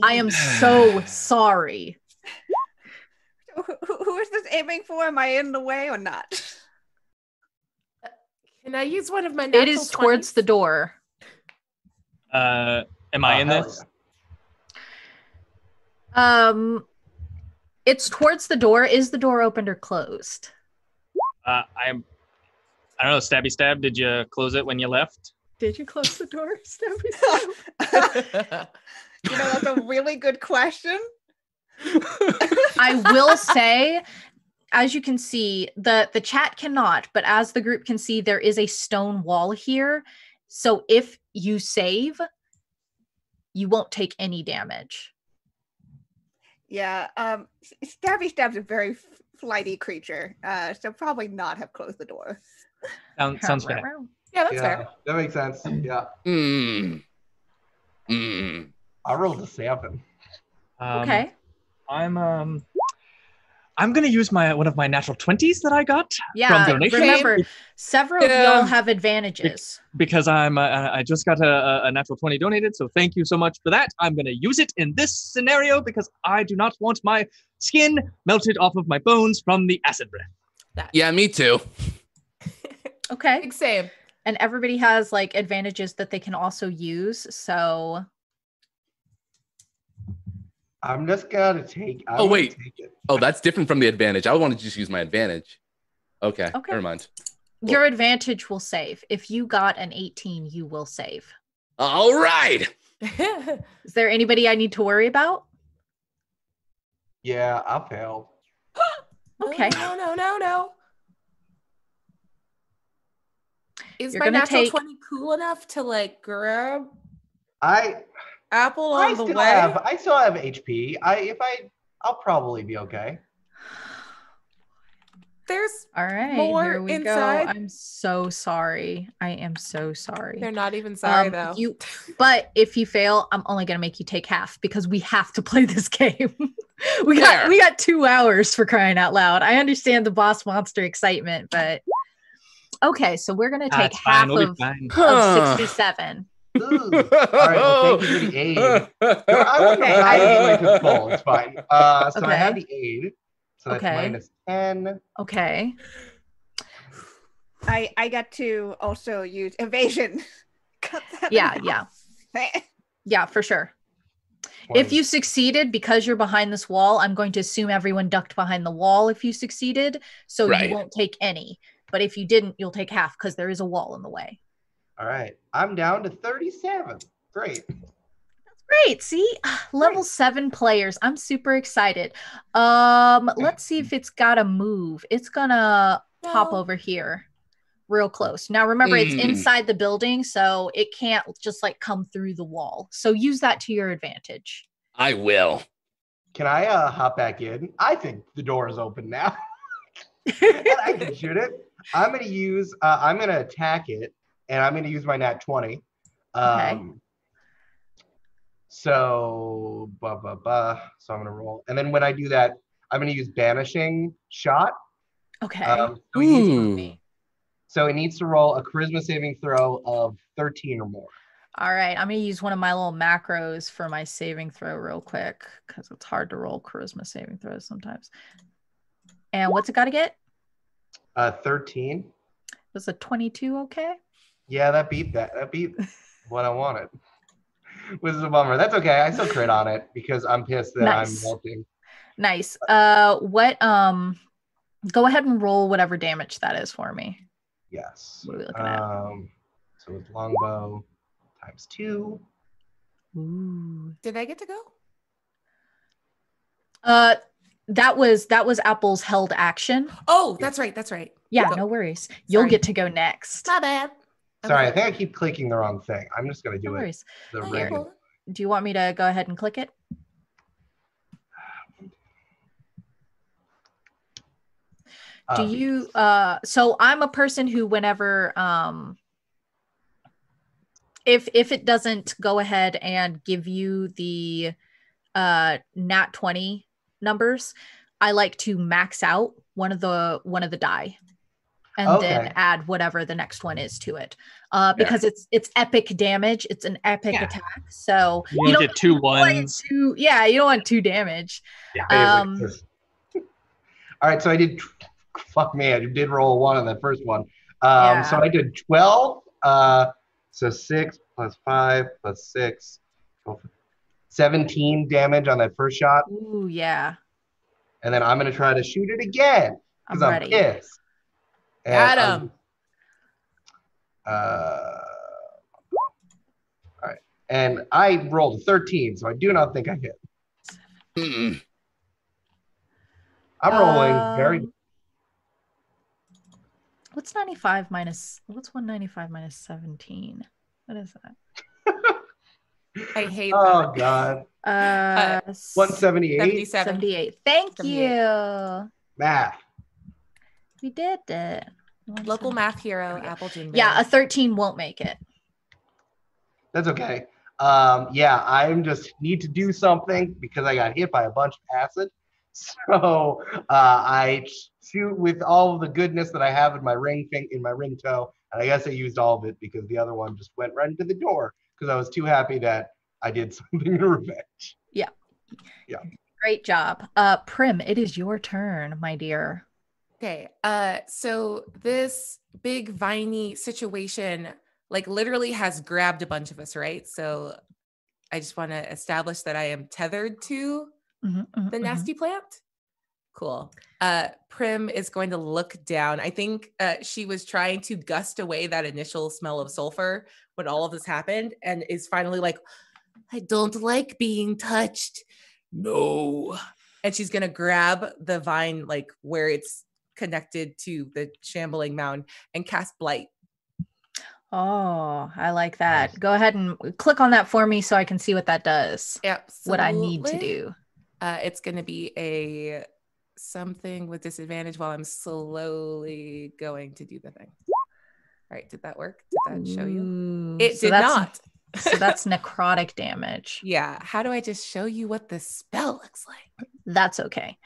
I am so sorry. Who is this aiming for? Am I in the way or not? Can I use one of my natural It is towards 20s? the door. Am I in hell this? It's towards the door. Is the door opened or closed? I don't know. Stabby Stab, did you close it when you left? Did you close the door, Stabby? That's a really good question. I will say, as you can see, the chat cannot, but as the group can see, there is a stone wall here. So if you save, you won't take any damage. Yeah, Stabby Stab's a very flighty creature, so probably not have closed the door. Sounds fair. Yeah, that's Yeah, fair. that makes sense. Yeah. I rolled a 7. Okay. I'm gonna use one of my natural 20s that I got Yeah, from donation. remember, several of Yeah. y'all have advantages. Because I just got a natural 20 donated, so thank you so much for that. I'm gonna use it in this scenario because I do not want my skin melted off of my bones from the acid breath. Yeah, me too. Okay. Big same. And everybody has like advantages that they can also use. So I'm just gonna take. Oh, wait. Take it. Oh, that's different from the advantage. I want to just use my advantage. Okay, Okay. never mind. your advantage will save. If you got an 18, you will save. All right. Is there anybody I need to worry about? Yeah, I failed. Okay. No. Is You're my gonna natural take- 20 cool enough to like grab I Apple on the still way? have HP. I'll probably be okay. There's All right. More Here we inside? go. I'm so sorry. I am so sorry. they're not even sorry though. But if you fail, I'm only gonna make you take half because we have to play this game. we Fair. got 2 hours for crying out loud. I understand the boss monster excitement, but okay, so we're gonna take It's half fine. We'll of be fine. 67. Ooh. All right. Well, thank you for the aid. No, I wouldn't Okay, have died if I took full. It's fine. So I Okay. have the aid. So that's Okay. -10. Okay. I got to also use evasion. Cut that Yeah, out. yeah. Yeah, for sure. If you succeeded, because you're behind this wall, I'm going to assume everyone ducked behind the wall if you succeeded. So Right. you won't take any. But if you didn't, you'll take half because there is a wall in the way. All right. I'm down to 37. Great. Great. See, level 7 players. I'm super excited. Let's see if it's got to move. It's gonna pop No. over here real close. Now remember, it's inside the building, so it can't just like come through the wall. So use that to your advantage. I will. Can I hop back in? I think the door is open now. I can shoot it. I'm gonna attack it, and I'm gonna use my nat 20. Okay. So So I'm gonna roll, and then when I do that, I'm gonna use banishing shot. Okay. So it needs to roll a charisma saving throw of 13 or more. All right, I'm gonna use one of my little macros for my saving throw real quick because it's hard to roll charisma saving throws sometimes. And what's it got to get? 13. Was a 22 okay? Yeah, that beat what I wanted. Which is a bummer. That's okay. I still crit on it because I'm pissed that I'm melting. Nice. What go ahead and roll whatever damage that is for me. Yes. What are we looking at? So it's longbow times 2. Ooh. Did I get to go? That was Apple's held action. Oh, that's right. Yeah, no worries. You'll get to go next. My bad. Sorry, I think I keep clicking the wrong thing. I'm just gonna do it. Do you want me to go ahead and click it? Do you so I'm a person who whenever if it doesn't go ahead and give you the nat 20 numbers, I like to max out one of the die and then add whatever the next one is to it. Because it's epic damage. It's an epic attack. So you don't get 2 ones. You don't want 2 damage. Yeah, all right, so I did fuck me, I did roll a 1 on that first one. So I did 12. So 6 plus 5 plus 6, 17 damage on that first shot. Ooh, yeah. And then I'm gonna try to shoot it again because I'm pissed. Got him. All right, and I rolled a 13, so I do not think I hit. I'm rolling very. What's 195 minus 17? What is that? I hate that. Oh God. 178. 78. Thank you. Math. We did it. Local math hero, Apple Jim. Yeah, a 13 won't make it. That's okay. I just need to do something because I got hit by a bunch of acid. So I shoot with all of the goodness that I have in my ring toe, and I guess I used all of it because the other one just went right into the door because I was too happy that I did something in revenge. Yeah. Great job. Prim, it is your turn, my dear. Okay. So this big viney situation, like literally has grabbed a bunch of us, right? So I just want to establish that I am tethered to the nasty plant. Cool. Prim is going to look down. I think she was trying to gust away that initial smell of sulfur when all of this happened and is finally like, I don't like being touched. No. And she's going to grab the vine, like where it's connected to the shambling mound, and cast Blight. Oh, I like that. Nice. Go ahead and click on that for me so I can see what that does. Yep. What I need to do. It's going to be a something with disadvantage while I'm slowly going to do the thing. All right. Did that work? Did that show you? It did not. So that's necrotic damage. Yeah. How do I just show you what the spell looks like? That's okay.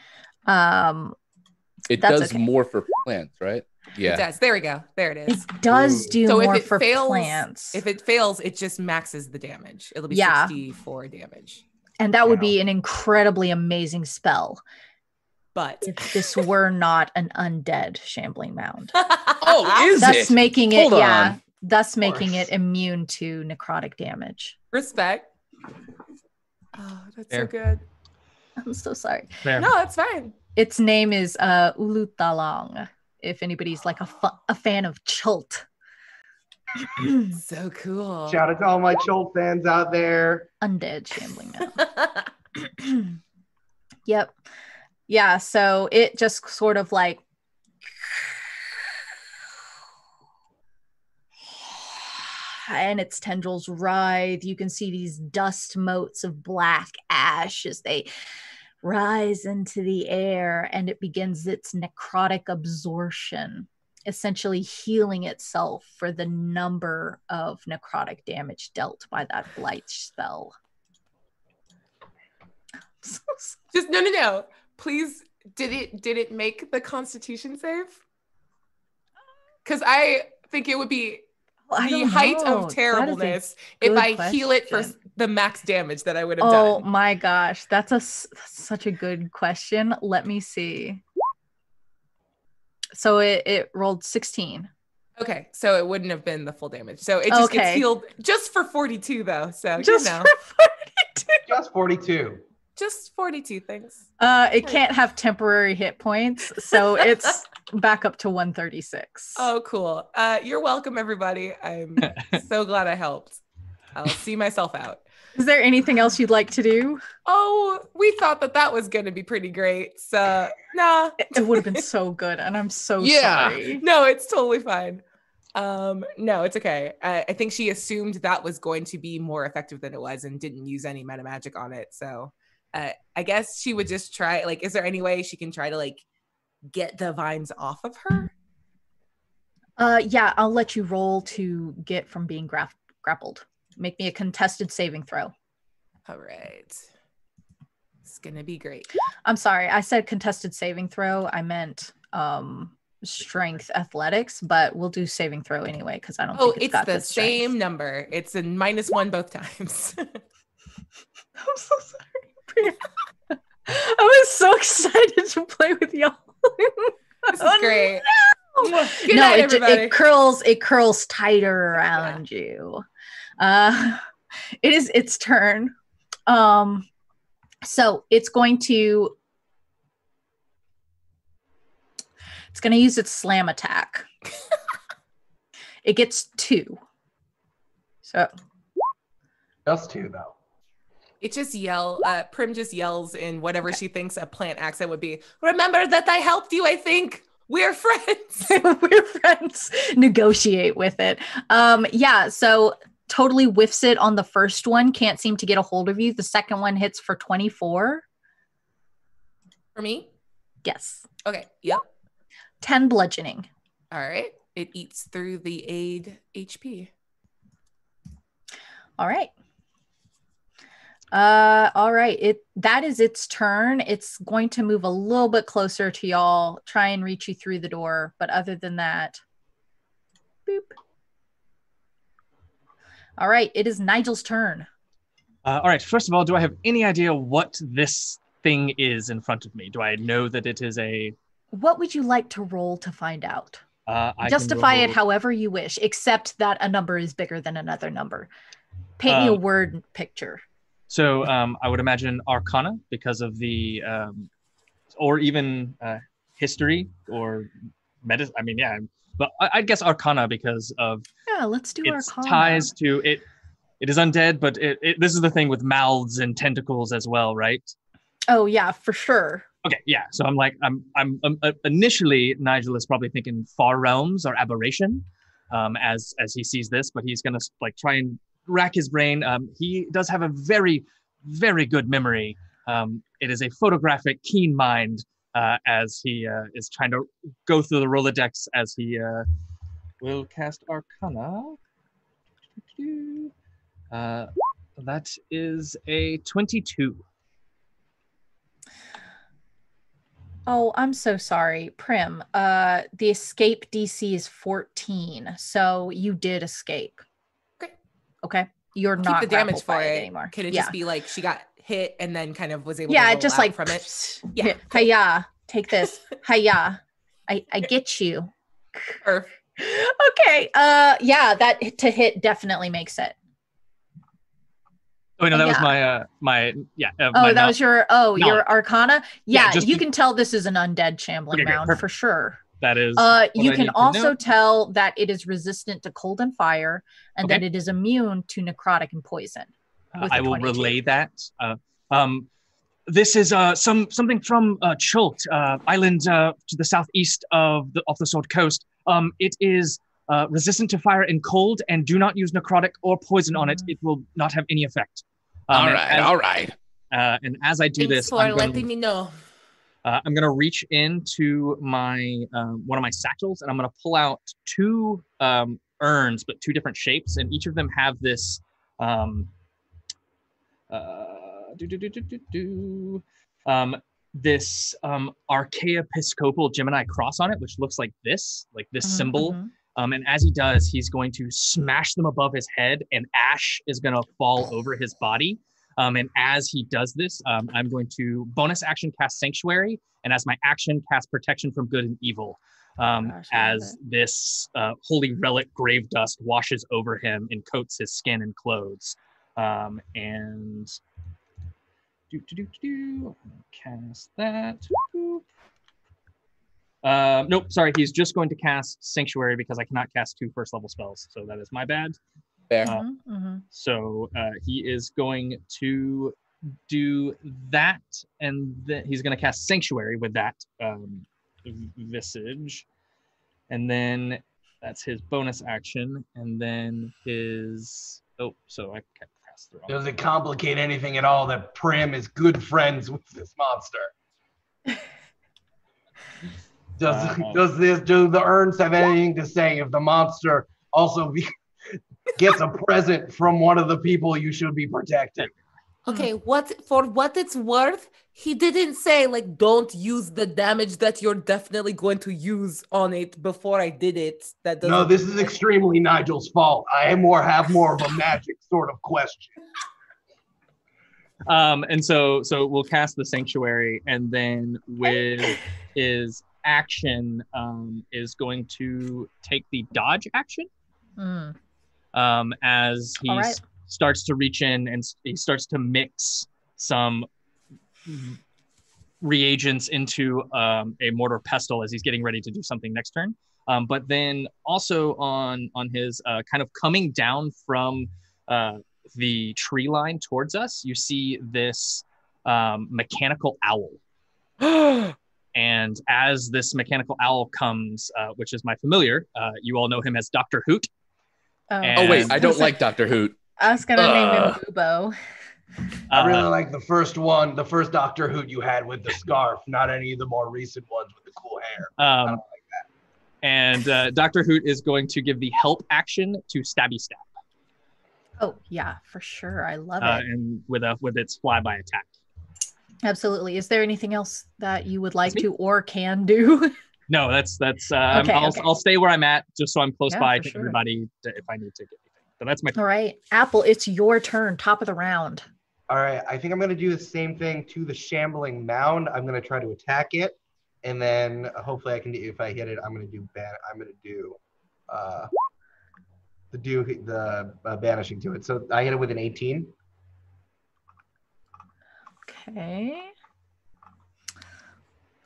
It does more for plants, right? Yeah. It does. There we go. There it is. It does do more for plants. If it fails, it just maxes the damage. It'll be 64 damage. And that would be an incredibly amazing spell. But if this were not an undead shambling mound. Thus making it thus making it immune to necrotic damage. Respect. Oh, that's so good. I'm so sorry. Fair. No, it's fine. Its name is Ulutalang, if anybody's like a fan of Chult. So cool. Shout out to all my Chult fans out there. Undead shambling mound. Yep. Yeah, so it just sort of like and its tendrils writhe. You can see these dust motes of black ash as they rise into the air and it begins its necrotic absorption, essentially healing itself for the number of necrotic damage dealt by that blight spell. Just no. Please, did it make the Constitution save? Because I think it would be the height of terribleness if I heal it for the max damage that I would have done. Oh my gosh, that's such a good question. Let me see. So it rolled 16. Okay, so it wouldn't have been the full damage. So it just gets healed just for 42 though. So just for 42. Just 42. Just 42 things. It can't have temporary hit points, so it's back up to 136. Oh, cool. You're welcome, everybody. I'm so glad I helped. I'll see myself out. Is there anything else you'd like to do? Oh, we thought that was going to be pretty great. So, nah. It would have been so good, and I'm so sorry. No, it's totally fine. No, it's okay. I think she assumed that was going to be more effective than it was and didn't use any meta magic on it. So, I guess she would just try, like, is there any way she can try to, like, get the vines off of her? Yeah, I'll let you roll to get from being grappled. Make me a contested saving throw. All right. It's gonna be great. I'm sorry, I said contested saving throw. I meant strength athletics, but we'll do saving throw anyway because I don't think it's got the same number. It's a -1 both times. I'm so sorry. I was so excited to play with y'all. This is great. No, Good night, everybody. It curls tighter around you. It is its turn. So it's going to use its slam attack. It gets 2. So just 2 though. It just Prim just yells in whatever she thinks a plant accent would be. Remember that I helped you, I think. We're friends. We're friends. Negotiate with it. Yeah, so totally whiffs it on the first one. Can't seem to get a hold of you. The second one hits for 24. For me? Yes. Okay, yep. 10 bludgeoning. All right. It eats through the aid HP. All right. All right. That is its turn. It's going to move a little bit closer to y'all, try and reach you through the door. But other than that, boop. All right. It is Nigel's turn. All right. First of all, do I have any idea what this thing is in front of me? Do I know that it is a... What would you like to roll to find out? I Justify it however you wish, except that a number is bigger than another number. Paint me a word picture. So I would imagine Arcana because of the, or even history or medicine. I mean, yeah, but I'd guess Arcana because of let's do its Arcana. Ties to it. It is undead, but this is the thing with mouths and tentacles as well, right? Oh yeah, for sure. Okay, yeah. So I'm initially Nigel is probably thinking far realms or aberration, as he sees this, but he's gonna like try and rack his brain. He does have a very, very good memory. It is a photographic, keen mind as he is trying to go through the Rolodex as he will cast Arcana. That is a 22. Oh, I'm so sorry, Prim. The escape DC is 14, so you did escape. Okay, you're not keep the damage for it anymore. Could it just be like she got hit and then kind of was able to roll just like from it? Yeah, hiya, take this. Hiya, I get you. Okay, yeah, that to hit definitely makes it. Oh no, that was my that was your your Arcana. Yeah, you to... can tell this is an undead shambling mound for sure. That is. You can also tell that it is resistant to cold and fire, and that it is immune to necrotic and poison. I will relay that. This is something from Chult Island to the southeast of the Sword Coast. It is resistant to fire and cold, and do not use necrotic or poison on it. It will not have any effect. All right. And as I do Thanks this, for letting me know. I'm going to reach into my one of my satchels, and I'm going to pull out two urns, but two different shapes, and each of them have this this archaepiscopal Gemini cross on it, which looks like this symbol. And as he does, he's going to smash them above his head, and ash is going to fall over his body. And as he does this, I'm going to bonus action cast Sanctuary, and as my action, cast Protection from Good and Evil. As this holy relic grave dust washes over him and coats his skin and clothes. And cast that. Nope, sorry, he's just going to cast Sanctuary because I cannot cast 2 first level spells, so that is my bad. Fair. So he is going to do that, and he's going to cast Sanctuary with that visage, and then that's his bonus action, and then his so I can't pass through. Does it complicate anything at all that Prim is good friends with this monster? Do the urns have anything to say if the monster also gets a present from one of the people you should be protecting? Okay, for what it's worth, he didn't say like don't use the damage that you're definitely going to use on it before I did it. No, this is extremely Nigel's fault. I have more of a magic sort of question. And so we'll cast the Sanctuary, and then with his action is going to take the dodge action. As he starts to reach in and he starts to mix some reagents into a mortar pestle as he's getting ready to do something next turn. But then also on his kind of coming down from the tree line towards us, you see this mechanical owl. And as this mechanical owl comes, which is my familiar, you all know him as Dr. Hoot. Oh wait, I don't like Dr. Hoot. I was gonna name him Bubo. I really like the first Dr. Hoot you had with the scarf, not any of the more recent ones with the cool hair. I don't like that. And Dr. Hoot is going to give the help action to Stabby Stab. Oh yeah, for sure. I love it. And with its flyby attack. Absolutely. Is there anything else that you would like to or can do? No, that's. Okay. I'll stay where I'm at, just so I'm close by to sure. everybody if I need to get anything. So that's my. All right, Apple, it's your turn. Top of the round. All right, I think I'm going to do the same thing to the shambling mound. I'm going to try to attack it, and then hopefully I can. If I hit it, I'm going to do the banishing to it. So I hit it with an 18. Okay.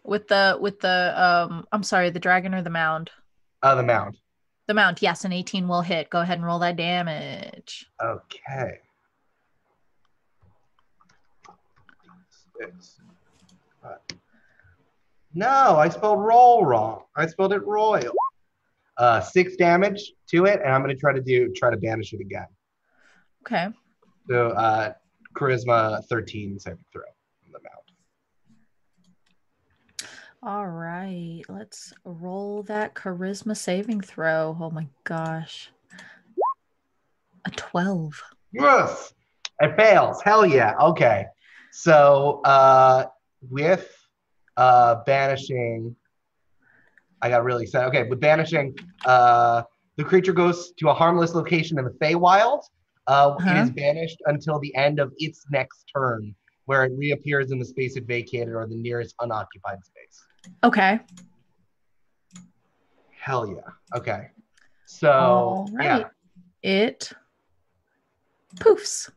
With the I'm sorry, the dragon or the mound? The mound. The mound, yes, an 18 will hit. Go ahead and roll that damage. Okay. 6. No, I spelled roll wrong. I spelled it royal. 6 damage to it, and I'm going to try to banish it again. Okay. So charisma 13 saving throw from the mound. All right, let's roll that charisma saving throw. Oh my gosh. A 12. Yes, it fails. Hell yeah. Okay. So with banishing, I got really excited. Okay, with banishing, the creature goes to a harmless location in the Feywild. It is banished until the end of its next turn, where it reappears in the space it vacated or the nearest unoccupied space. Okay. Hell yeah. Okay. So, all right. Yeah. It poofs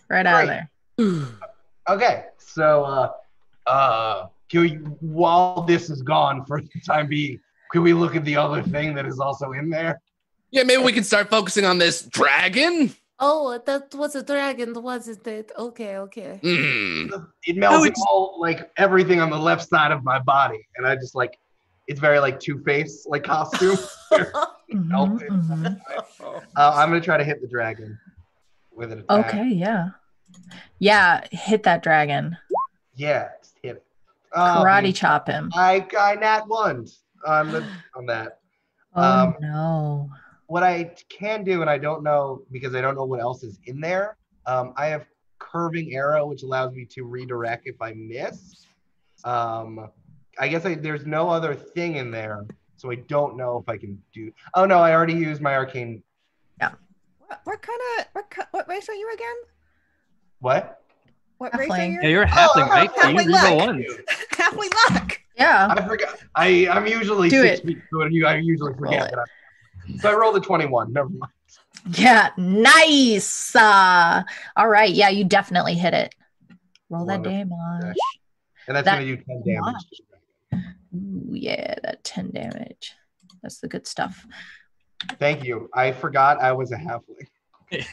right out of there. Okay. So, can we, while this is gone for the time being, can we look at the other thing that is also in there? Yeah, maybe we can start focusing on this dragon. Oh, that was a dragon, wasn't it? Okay. It melted all, like, everything on the left side of my body. And I just, like, it's very, like, Two-Face, like, costume. Melted. I'm going to try to hit the dragon with an attack. Okay, yeah. Yeah, hit that dragon. Yeah, just hit it. Karate chop him. I nat one on that. Oh no. What I can do, and I don't know because I don't know what else is in there. I have curving arrow, which allows me to redirect if I miss. I guess there's no other thing in there, so I don't know if I can do. Oh no, I already used my arcane. Yeah. What race are you again? What? What race are Halfling. you? Yeah, you're a halfling, right? So you halfling reroll luck. ones. Halfling luck. Yeah. I forgot. I'm usually Do 6 it. feet, so I usually forget Roll that. So I rolled a 21. Never mind. Yeah, nice. All right. Yeah, you definitely hit it. Roll that Wonderful. damage. And that's That- going to do 10 damage. Ooh, yeah, that 10 damage. That's the good stuff. Thank you. I forgot I was a halfling.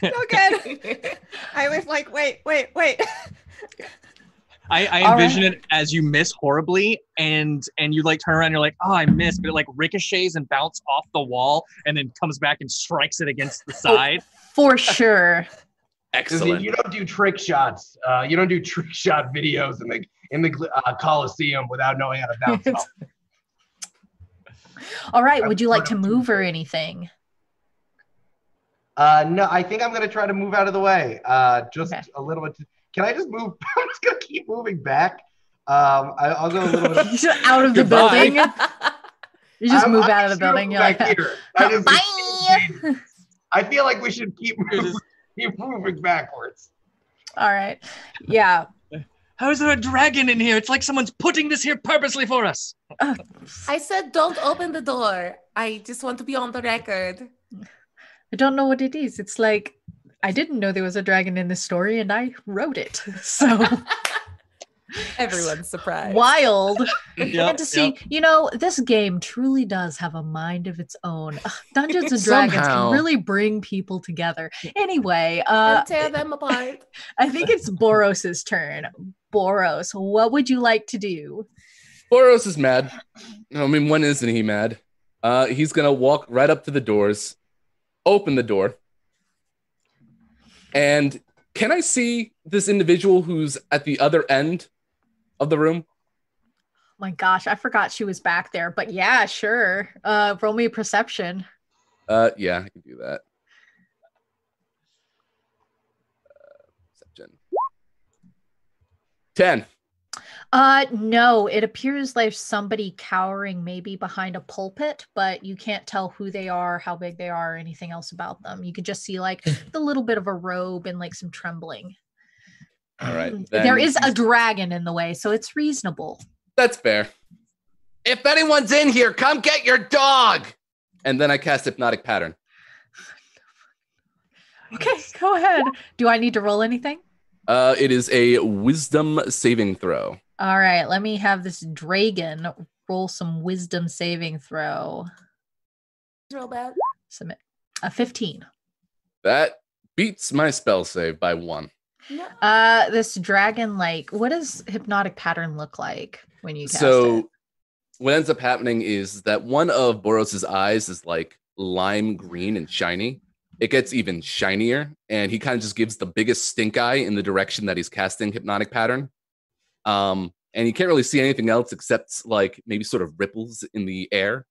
So good. I was like, wait. I All envision right. it as you miss horribly, and you like turn around, and you're like, oh, I missed, but it like ricochets and bounces off the wall, and then comes back and strikes it against the side. For sure. Excellent. You don't do trick shots. You don't do trick shot videos in the Coliseum without knowing how to bounce off. All right. Would you like to move or anything? No, I think I'm going to try to move out of the way. Just Okay. a little bit. Can I just move? I'm just going to keep moving back. I'll go a little bit. Just out of the Goodbye. building. You just move out of the building. You're like, back here. bye. I feel like we should keep moving backwards. All right. Yeah. How is there a dragon in here? It's like someone's putting this here purposely for us. I said don't open the door. I just want to be on the record. I don't know what it is. It's like, I didn't know there was a dragon in this story and I wrote it. So Everyone's surprised. wild. Yep, And to see, this game truly does have a mind of its own. Dungeons and Dragons Somehow. can really bring people together. Anyway, And tear them apart. I think it's Boros's turn. Boros, what would you like to do? Boros is mad. I mean, when isn't he mad? He's gonna walk right up to the doors, open the door, and can I see this individual who's at the other end of the room? My gosh, I forgot she was back there, but yeah, sure. Roll me a perception. Yeah, I can do that. Perception. 10. No, it appears like somebody cowering maybe behind a pulpit, but you can't tell who they are, how big they are, or anything else about them. You could just see like the little bit of a robe and like some trembling. All right. There is a dragon in the way, so it's reasonable. That's fair. If anyone's in here, come get your dog. And then I cast Hypnotic Pattern. Okay, go ahead. Do I need to roll anything? It is a Wisdom saving throw. All right, let me have this dragon roll some wisdom saving throw. Real bad. Submit a 15. That beats my spell save by 1. No. This dragon, like, what does hypnotic pattern look like when you cast it? So what ends up happening is that one of Boros's eyes is like lime green and shiny. It gets even shinier, and he kind of just gives the biggest stink eye in the direction that he's casting Hypnotic Pattern. And you can't really see anything else except like maybe sort of ripples in the air,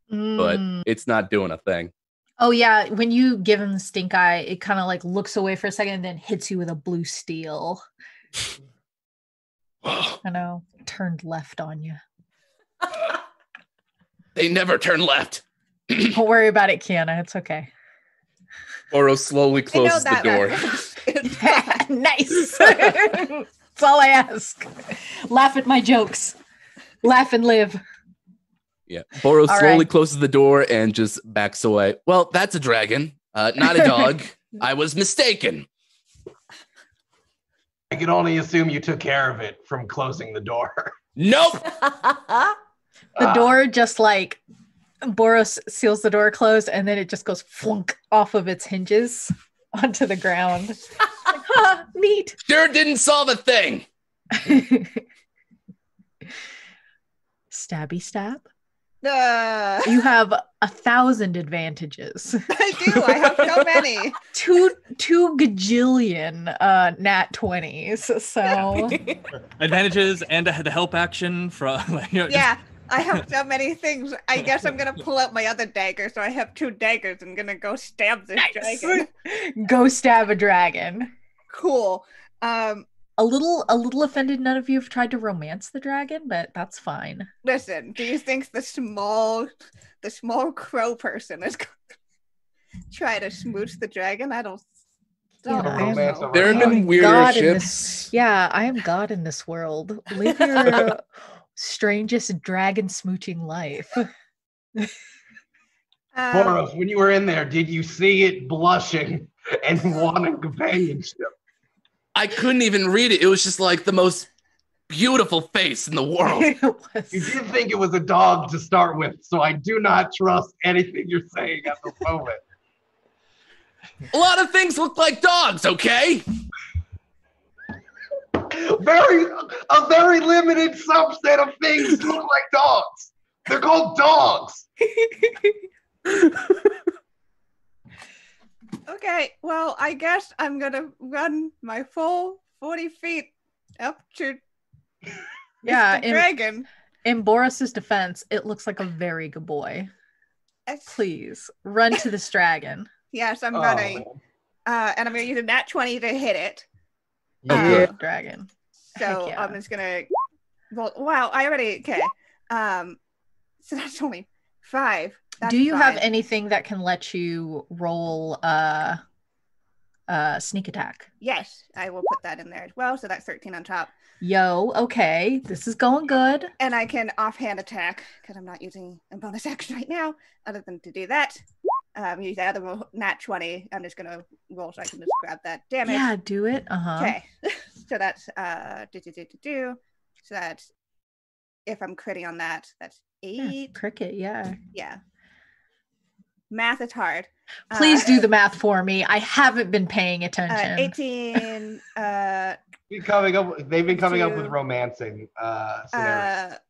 but it's not doing a thing. Oh yeah, when you give him the stink eye, it kind of like looks away for a second and then hits you with a blue steel. I know, turned left on you. They never turn left. Don't worry about it, Kienna. It's okay. Boros slowly closes the door. Nice. That's all I ask. Laugh at my jokes. Laugh and live. Yeah. Boros All slowly right. closes the door and just backs away. Well, that's a dragon, not a dog. I was mistaken. I can only assume you took care of it from closing the door. Nope. The door just like Boros seals the door closed and then it just goes flunk off of its hinges onto the ground. Like, ha, neat. Sure didn't solve a thing. Stabby stab. You have 1,000 advantages. I do. I have so many. Two gajillion nat 20s. So Advantages and the help action from yeah, I have so many things. I guess I'm gonna pull out my other dagger, so I have 2 daggers. I'm gonna go stab this dragon. Go stab a dragon. Cool. A little offended none of you have tried to romance the dragon, but that's fine. Listen, do you think the small crow person is going to try to smooch the dragon? I don't know. There have been weirder ships. I am God in this world. Live your strangest dragon smooching life. Boros, when you were in there, did you see it blushing and wanting companionship? I couldn't even read it. It was just like the most beautiful face in the world. You did think it was a dog to start with, so I do not trust anything you're saying at the moment. A lot of things look like dogs, okay? A very limited subset of things look like dogs. They're called dogs. Okay, well, I guess I'm gonna run my full 40 feet up to the dragon. In Boris's defense, it looks like a very good boy. Please run to this dragon. Yes, I'm running, and I'm gonna use a nat 20 to hit it. Dragon. So I'm just gonna. Well, wow, I already okay. So that's only 5. Do you have anything that can let you roll sneak attack? Yes, I will put that in there as well. So that's 13 on top. Yo, okay. This is going good. And I can offhand attack because I'm not using a bonus action right now other than to do that. Use the other nat 20. I'm just going to roll so I can just grab that damage. Yeah, do it. Okay. So that's So that's if I'm critting on that, that's 8. Yeah, cricket, yeah. Yeah. Math is hard. Please do the math for me. I haven't been paying attention. 18. They've been coming up with romancing scenarios.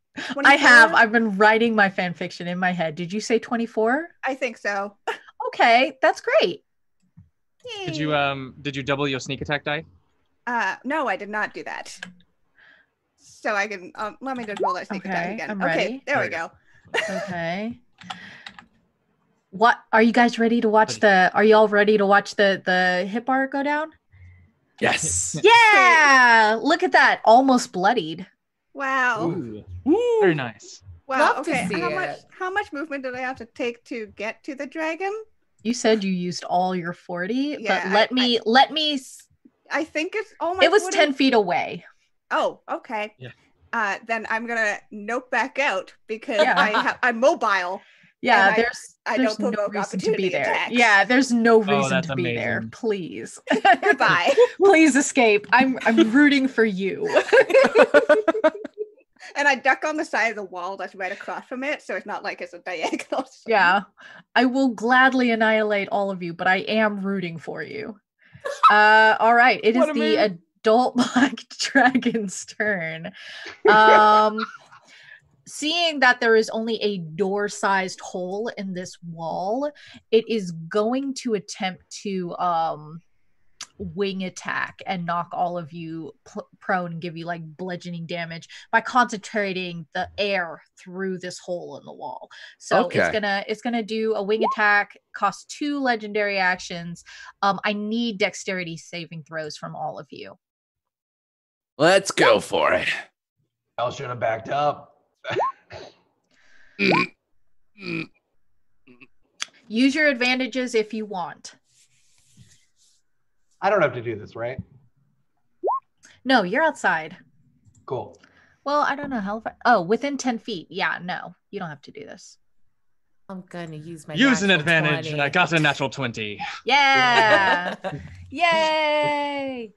I've been writing my fan fiction in my head. Did you say 24? I think so. Okay, that's great. Did you double your sneak attack die? No, I did not do that. So I can let me just roll that sneak attack again. I'm okay, ready. There we go. Okay. What are you guys ready to watch are you all ready to watch the hit bar go down? Yes. Yeah. Look at that. Almost bloodied. Wow. Ooh. Very nice. Wow. Love okay. to see How much movement did I have to take to get to the dragon? You said you used all your 40, Yeah, but let me I think it's almost. It was 10 feet away. Oh, okay. Yeah. Then I'm gonna nope back out because I'm mobile. Yeah, I there's don't no provoke reason to be there. attacks. Yeah, there's no reason to be amazing. there. Please. Goodbye. Please escape. I'm rooting for you. And I duck on the side of the wall that's right across from it, so it's not like it's a diagonal. Yeah. I will gladly annihilate all of you, but I am rooting for you. All right. It is the adult black dragon's turn. Seeing that there is only a door-sized hole in this wall, it is going to attempt to wing attack and knock all of you prone and give you like bludgeoning damage by concentrating the air through this hole in the wall. So it's gonna do a wing attack, cost 2 legendary actions. I need dexterity saving throws from all of you. Let's go for it. I should have backed up. Use your advantages if you want. I don't have to do this, right? No, you're outside. Cool. Well, I don't know how. Within 10 feet. Yeah, no, you don't have to do this. I'm gonna use my an advantage, 20. and I got a natural 20. Yeah. Yay.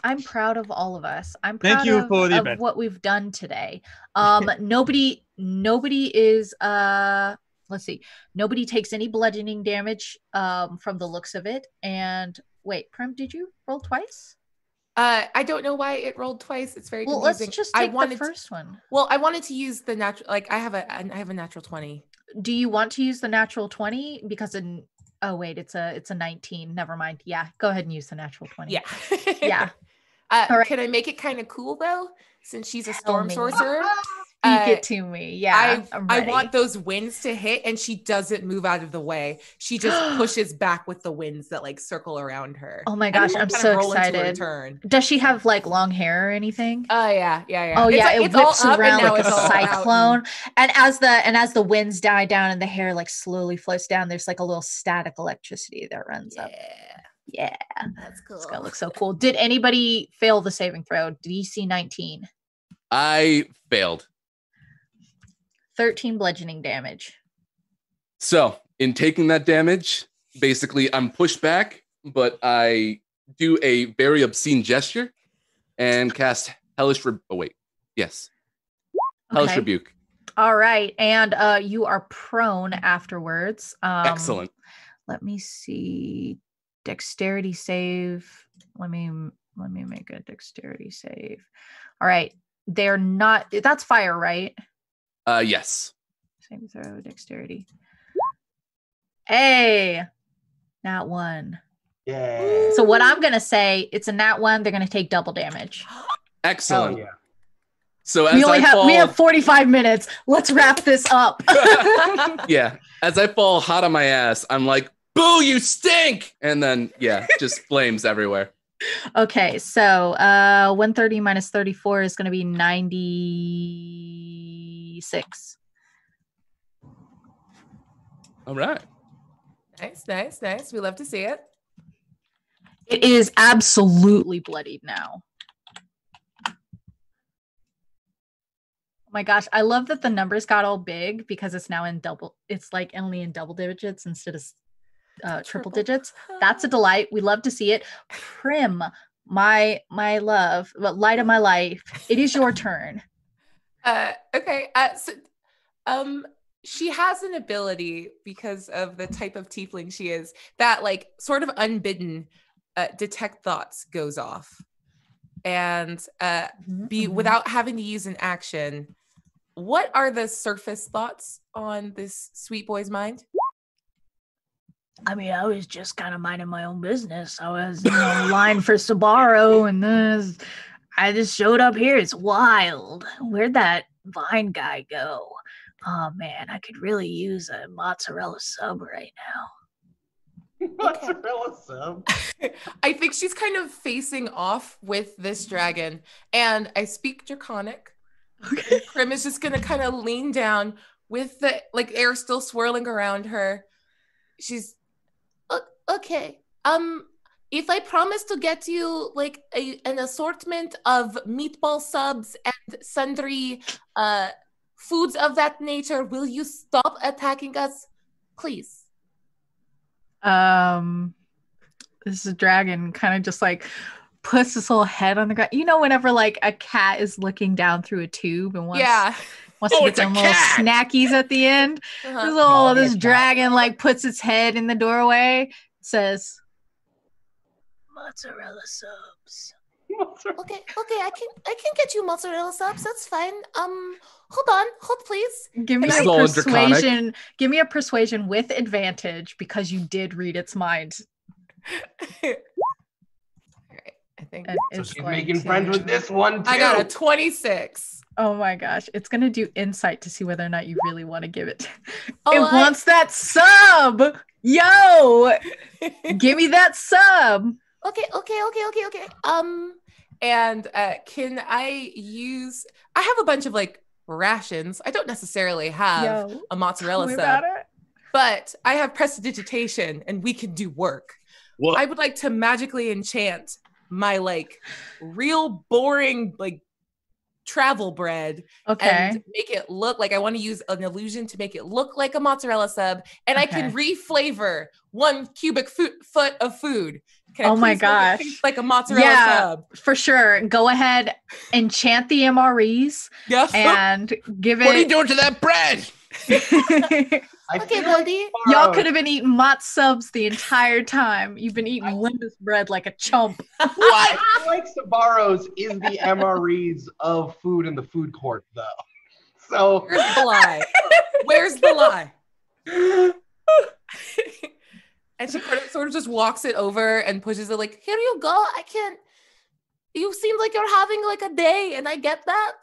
I'm proud of all of us. I'm proud Thank you for the of what we've done today. Nobody is let's see. Nobody takes any bludgeoning damage from the looks of it. And wait, Prim, did you roll twice? I don't know why it rolled twice. It's very Well, confusing. let's just take the first one. Well, I wanted to use the natural. Like I have a natural 20. Do you want to use the natural 20? Because oh wait, it's a 19. Never mind. Yeah, go ahead and use the natural 20. Yeah. Yeah. All right. Can I make it kind of cool though? Since she's a storm sorcerer. Speak it to me. Yeah. I want those winds to hit, and she doesn't move out of the way. She just pushes back with the winds that like circle around her. Oh my gosh, I'm so excited. Does she have like long hair or anything? Oh yeah. Oh yeah, it whips around like a cyclone. And as the winds die down and the hair like slowly floats down, there's like a little static electricity that runs up. Yeah. That's cool. It's gonna look so cool. Did anybody fail the saving throw? DC 19? I failed. 13 bludgeoning damage. So, in taking that damage, basically I'm pushed back, but I do a very obscene gesture and cast Hellish Hellish Rebuke. All right, and you are prone afterwards. Excellent. Let me see. Dexterity save. Let me make a dexterity save. All right. They're not, that's fire, right? Yes. Same throw, dexterity. Hey, nat 1. Yeah. So what I'm gonna say, it's a nat 1. They're gonna take double damage. Excellent. Oh, yeah. So as we have 45 minutes. Let's wrap this up. Yeah. As I fall hot on my ass, I'm like, "Boo! You stink!" And then just flames everywhere. Okay, so 130 minus 34 is going to be 96. All right. Nice. We love to see it. It is absolutely bloodied now. Oh my gosh, I love that the numbers got all big because it's now it's like only in double digits instead of triple digits. That's a delight. We love to see it. Prim, my love, light of my life, it is your turn. Okay. She has an ability because of the type of tiefling she is that like sort of unbidden detect thoughts goes off and without having to use an action. What are the surface thoughts on this sweet boy's mind? I mean, I was just kind of minding my own business. I was in line for Sabaro, and then I just showed up here. It's wild. Where'd that Vine guy go? Oh, man, I could really use a mozzarella sub right now. Mozzarella sub? I think she's kind of facing off with this dragon, and I speak Draconic. Okay. Prim is just going to kind of lean down with the like air still swirling around her. She's okay. If I promise to get you like an assortment of meatball subs and sundry foods of that nature, will you stop attacking us, please? This dragon kind of just like puts his little head on the ground. You know, whenever like a cat is looking down through a tube and wants to get them little snackies at the end. This dragon like puts its head in the doorway, says, "Mozzarella subs." Okay, I can get you mozzarella subs. That's fine. Hold please. Give me a persuasion. Give me a persuasion with advantage because you did read its mind. All right, I think so she's making friends with this one too. I got a 26. Oh my gosh, it's gonna do insight to see whether or not you really want to give it. It wants that sub. Yo, give me that sub. Okay. And can I use? I have a bunch of like rations. I don't necessarily have a mozzarella sub, but I have prestidigitation, and we can do work. What? I would like to magically enchant my like real boring like travel bread and make it look like I want to use an illusion to make it look like a mozzarella sub, and I can reflavor 1 cubic foot of food. Oh my gosh, like a mozzarella sub. For sure. Go ahead, enchant the MREs and give it. What are you doing to that bread? Okay, feel like buddy. Y'all Sbarro- could have been eating mott subs the entire time. You've been eating Linda's bread like a chump. I feel like Sbarro's is the MREs of food in the food court, though. So Where's the lie? Where's the lie? And she sort of just walks it over and pushes it like, here you go. I can't. You seem like you're having like a day, and I get that.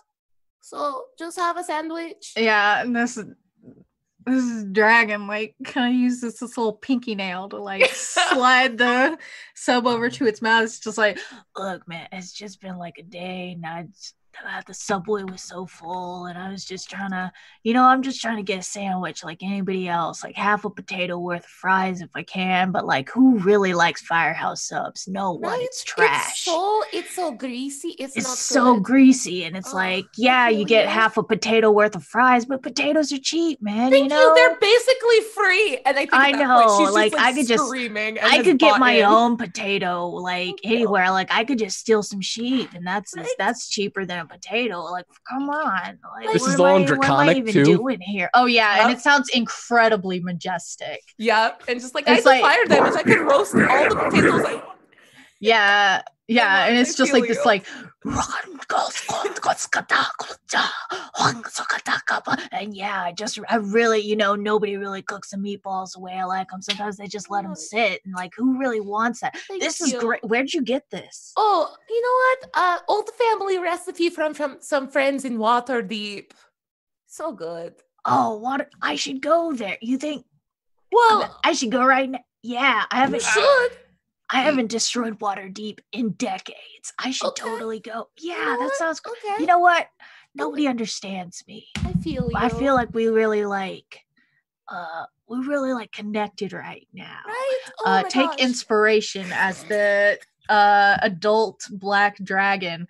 So just have a sandwich. Yeah, and this dragon like kind of uses this little pinky nail to like slide the sub over to its mouth. It's just like, look, man, it's just been like a day, and the subway was so full, and I was just trying to, I'm just trying to get a sandwich like anybody else, like half a potato worth of fries if I can, but like who really likes Firehouse subs? No one. Right? It's trash. It's so greasy. It's not so good. greasy, and it's like, yeah, you get you. half a potato worth of fries, but potatoes are cheap, man. Thank you. They're basically free, and I think I at that know, point, she's like, just, I could just screaming. And I has could get bought my in. own potato like anywhere. Like I could just steal some sheep, and that's cheaper than a potato. Like, come on. Like, This what is am all I- in what am I Draconic, even too? doing here? Oh yeah, and Yep. it sounds incredibly majestic. Yep, and just like It's I like- do fire damage, I can roast all the potatoes. Yeah, and it's just like feel this, you. like, and yeah, I really, nobody really cooks the meatballs the way I like them. Sometimes they just let them sit, and like, who really wants that? Thank This is you. great. Where'd you get this? Oh, you know what? Old family recipe from some friends in Waterdeep. So good. Oh, water! I should go there. You think? Well, I should go right now. Yeah, I you haven't. should. I haven't destroyed Waterdeep in decades. I should Okay. totally go. Yeah, You know that what? sounds good. Okay. You know what? Nobody understands me. I feel you. I feel like we really connected right now. Right? Oh my Take gosh. inspiration as the adult black dragon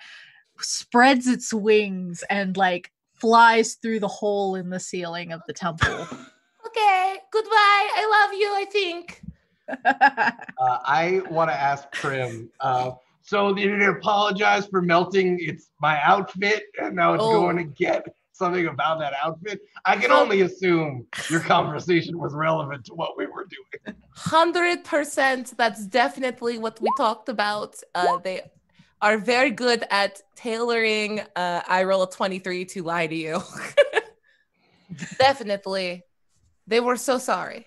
spreads its wings and like flies through the hole in the ceiling of the temple. Okay. Goodbye. I love you, I think. I want to ask Prim. So you need to apologize for melting. It's my outfit, and now it's going to get something about that outfit. I can only assume your conversation was relevant to what we were doing. 100%. That's definitely what we talked about. They are very good at tailoring. I roll a 23 to lie to you. Definitely. They were so sorry.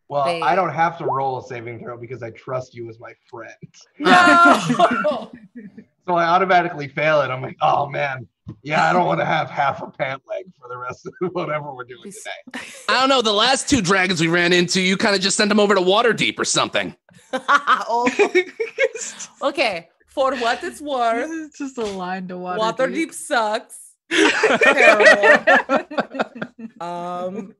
Well, They- I don't have to roll a saving throw because I trust you as my friend. No! So I automatically fail it. I'm like, oh man, yeah, I don't want to have half a pant leg for the rest of whatever we're doing today. I don't know. The last two dragons we ran into, you kind of just sent them over to Waterdeep or something. Oh. Okay, for what it's worth, It's just a line to Waterdeep sucks. Terrible.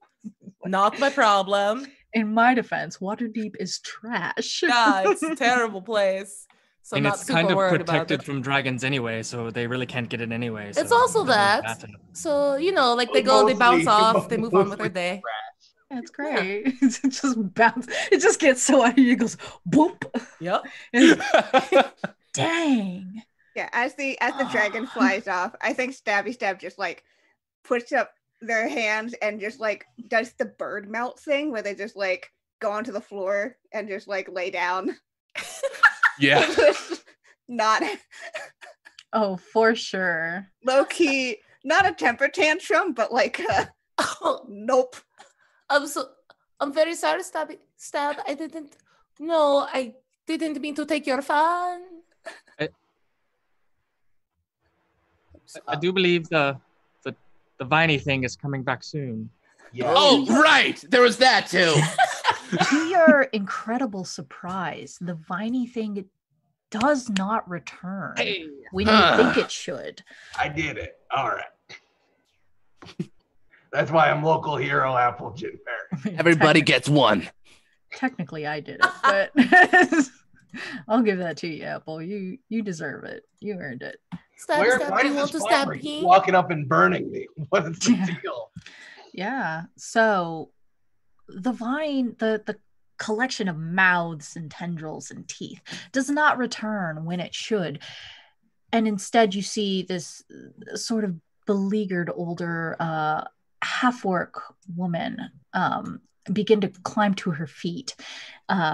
Not my problem. In my defense, Waterdeep is trash. Yeah, it's a terrible place. So I'm And not it's super kind of worried about protected it. from dragons anyway, so they really can't get in anyway. It's so also there's no that. battle. So, like they go, they bounce off, they move on with their Mostly day. That's great. It just bounce. It just gets so out of you. It goes boop. Yep. Dang. Yeah, as the dragon flies off, I think Stabby Stab just like puts up their hands and just like does the bird melt thing where they just like go onto the floor and just like lay down. Yeah. Not Oh, for sure. low key, not a temper tantrum, but like nope. I'm very sorry, Stab. I didn't mean to take your fun. I do believe the viney thing is coming back soon. Yeah. Oh, right. There was that too. To your incredible surprise, the viney thing does not return when you think it should. I did it. All right. That's why I'm local hero Appleton Bear. Everybody gets one. Technically, I did it, but I'll give that to you, Apple. You deserve it. You earned it. Stab, Why you does want this to stab farmer keep me? walking up and burning me? What is the deal? Yeah. So the vine, the collection of mouths and tendrils and teeth does not return when it should. And instead you see this sort of beleaguered older half-orc woman begin to climb to her feet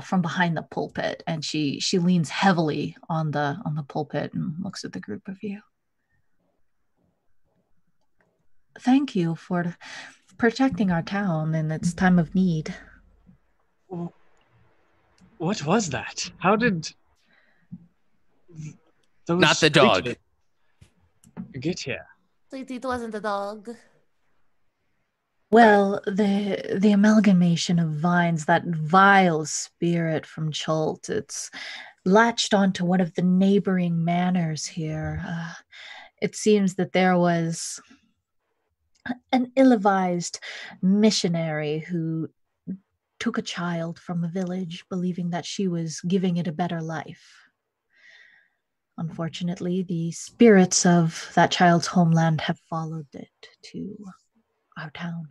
from behind the pulpit, and she leans heavily on the pulpit and looks at the group of you. Thank you for protecting our town in its time of need. What was that? How did those Not the dog. creatures get here? It wasn't the dog. Well, the amalgamation of vines, that vile spirit from Chult, it's latched onto one of the neighboring manors here. It seems that there was an ill-advised missionary who took a child from a village, believing that she was giving it a better life. Unfortunately, the spirits of that child's homeland have followed it to our town.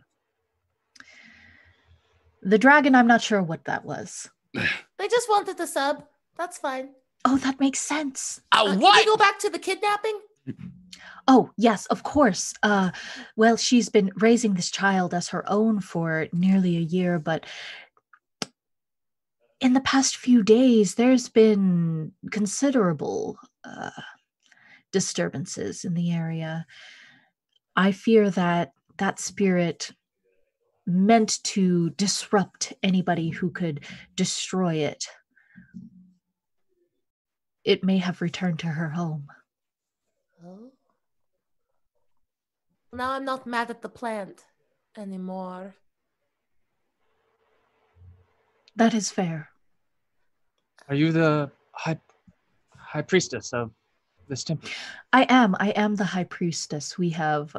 The dragon, I'm not sure what that was. They just wanted the sub. That's fine. Oh, that makes sense. Can we go back to the kidnapping? Oh, yes, of course. Well, she's been raising this child as her own for nearly a year, but in the past few days, there's been considerable disturbances in the area. I fear that that spirit meant to disrupt anybody who could destroy it. It may have returned to her home. Oh. Now I'm not mad at the plant anymore. That is fair. Are you the high priestess of this temple? I am the high priestess. We have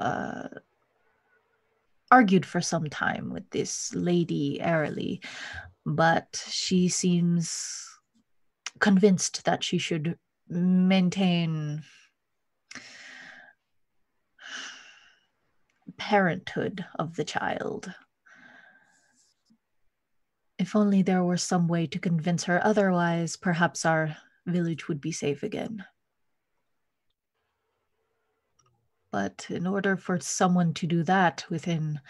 argued for some time with this lady Airly, but she seems convinced that she should maintain parenthood of the child. If only there were some way to convince her otherwise, perhaps our village would be safe again. But in order for someone to do that within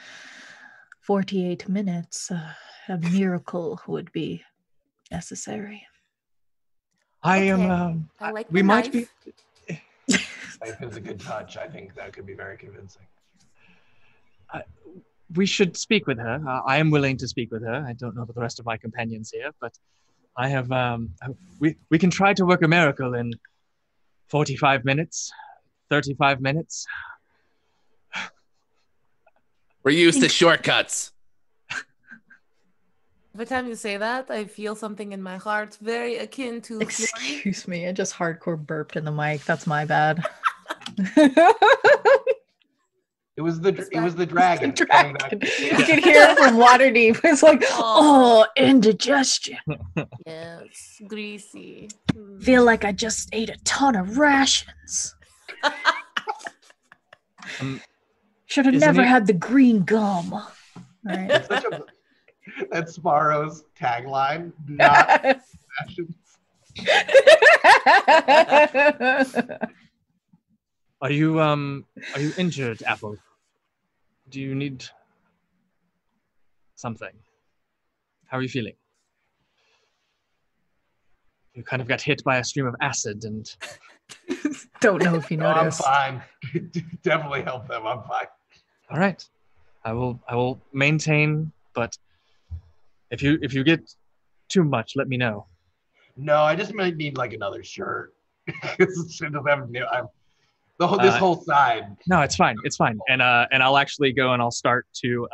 48 minutes, a miracle would be necessary. I Okay. am. I like we the might knife. be. Knife is a good touch. I think that could be very convincing. We should speak with her. I am willing to speak with her. I don't know about the rest of my companions here, but I have. We can try to work a miracle in 45 minutes, 35 minutes. We're used to shortcuts. Every time you say that, I feel something in my heart very akin to Fury. Excuse me, I just hardcore burped in the mic. That's my bad. It was the dragon. The dragon. You can hear it from Waterdeep. It's like, oh, indigestion. Yes, greasy. Feel like I just ate a ton of rations. Should have never had the green gum. All right. That's Sparrow's tagline. Not rations. Are you injured, Apple? Do you need something? How are you feeling? You kind of got hit by a stream of acid and... Don't know if you noticed. I'm fine. Definitely help them. I'm fine. All right. I will maintain, but if you get too much, let me know. No, I just might need like another shirt. This whole side. No, it's fine. It's fine. And I'll actually go and I'll start to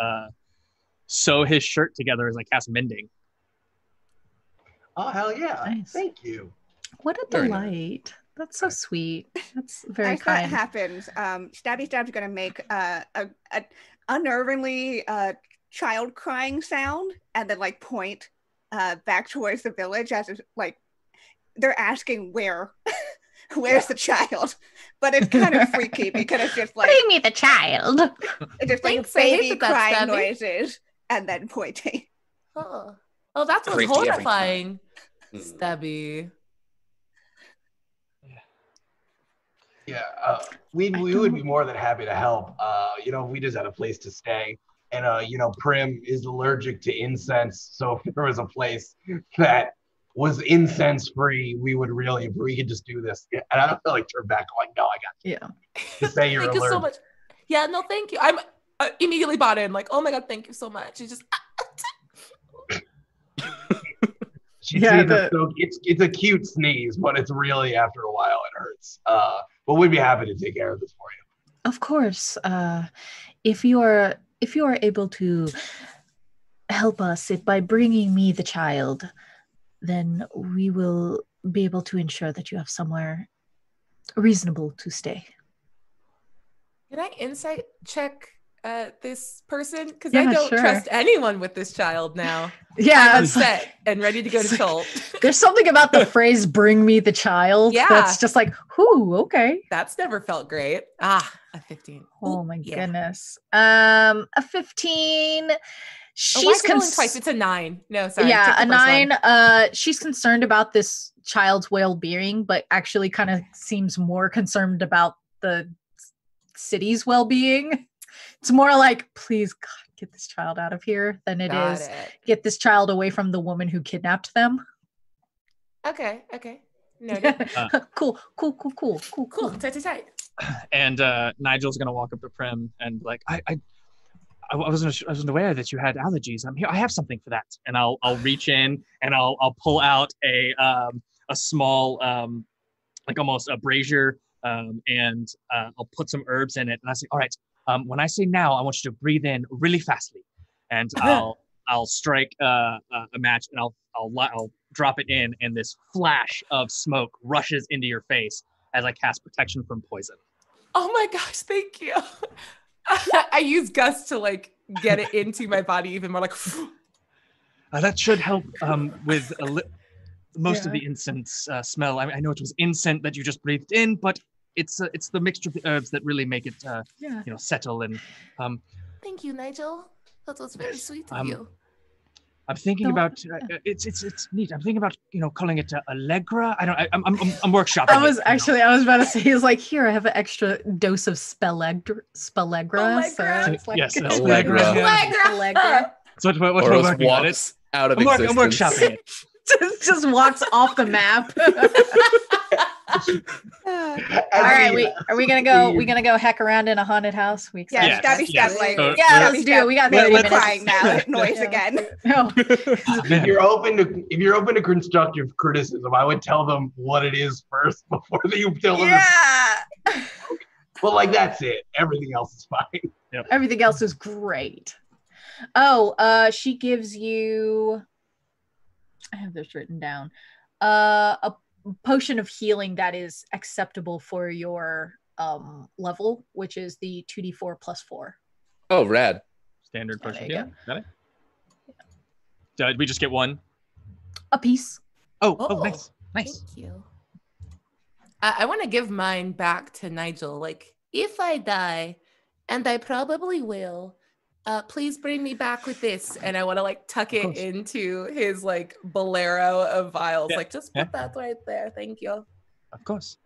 sew his shirt together as I cast mending. Oh, hell yeah. Nice. Thank you. What a Very delight. That's so sweet. That's very As kind. that happens, Stabby Stab's going to make a unnervingly child crying sound and then like point back towards the village as if, like they're asking where's the child, but it's kind of freaky because it's just like Bring me the child. it's just like Thanks, I hated baby that, crying Stabby. noises and then pointing. Oh, that was Creepy every time. horrifying. Stabby. Yeah, we would be more than happy to help. We just had a place to stay, and Prim is allergic to incense, so if there was a place that was incense free, we could just do this. And I don't feel like turn back. I'm like, no, I got you. Yeah. Just say you're Thank allergic. you so much. Yeah, no, thank you. I'm immediately bought in. Like, oh my god, thank you so much. It's just. It's a cute sneeze, but it's really after a while it hurts. But we'd be happy to take care of this for you. Of course. If you are able to help us by bringing me the child, then we will be able to ensure that you have somewhere reasonable to stay. Can I insight check this person? Because Yeah, I don't sure. trust anyone with this child now. Yeah, I'm it's upset and ready to go to cult. there's something about the phrase "bring me the child" Yeah. that's just like, whoo, okay. That's never felt great. A 15. Oh my yeah. goodness. A 15. Why She's is it rolling twice? It's a 9. No, sorry. Yeah, take a the first 9. one. She's concerned about this child's well-being, but actually kind of seems more concerned about the city's well-being. It's more like, please, God, get this child out of here than it Got is it. get this child away from the woman who kidnapped them. Okay. Noted. Cool. Cool. Tight. And Nigel's gonna walk up to Prim and like, I wasn't aware that you had allergies. I'm here. I have something for that. And I'll reach in and I'll pull out a small like almost a brazier and I'll put some herbs in it. And I say, all right, when I say now, I want you to breathe in really fastly, and I'll strike a match and I'll drop it in, and this flash of smoke rushes into your face as I cast protection from poison. Oh my gosh, thank you. I use Gus to like get it into my body even more, like That should help with most of the incense smell. I know it was incense that you just breathed in, but it's the mixture of the herbs that really make it settle. And thank you, Nigel. That was very sweet of you. I'm thinking about it's neat. I'm thinking about calling it Allegra. I'm workshopping. I was about to say, he's like, here, I have an extra dose of Spellegra. So it's like, yes, Allegra. Allegra. So what we're Or else working on it. walks out of I'm existence. workshopping it. just walks off the map. All right, are we gonna go? We gonna go heck around in a haunted house? We Yeah, excited? stabby. Like, Let's do it. We got 30 minutes. crying now at noise again. No. If you're open to constructive criticism, I would tell them what it is first before you tell them. Yeah. Well, like that's it. Everything else is fine. Yep. Everything else is great. Oh, she gives you. I have this written down. A potion of healing that is acceptable for your level, which is the 2d4 plus 4. Oh, rad. Standard Yeah, potion. there you Yeah, got it. Did we just get one? A piece. Oh, nice. Thank you. I want to give mine back to Nigel. Like, if I die, and I probably will, please bring me back with this. And I want to like tuck it into his like bolero of vials. Yeah. Like, just put that right there. Thank you. Of course.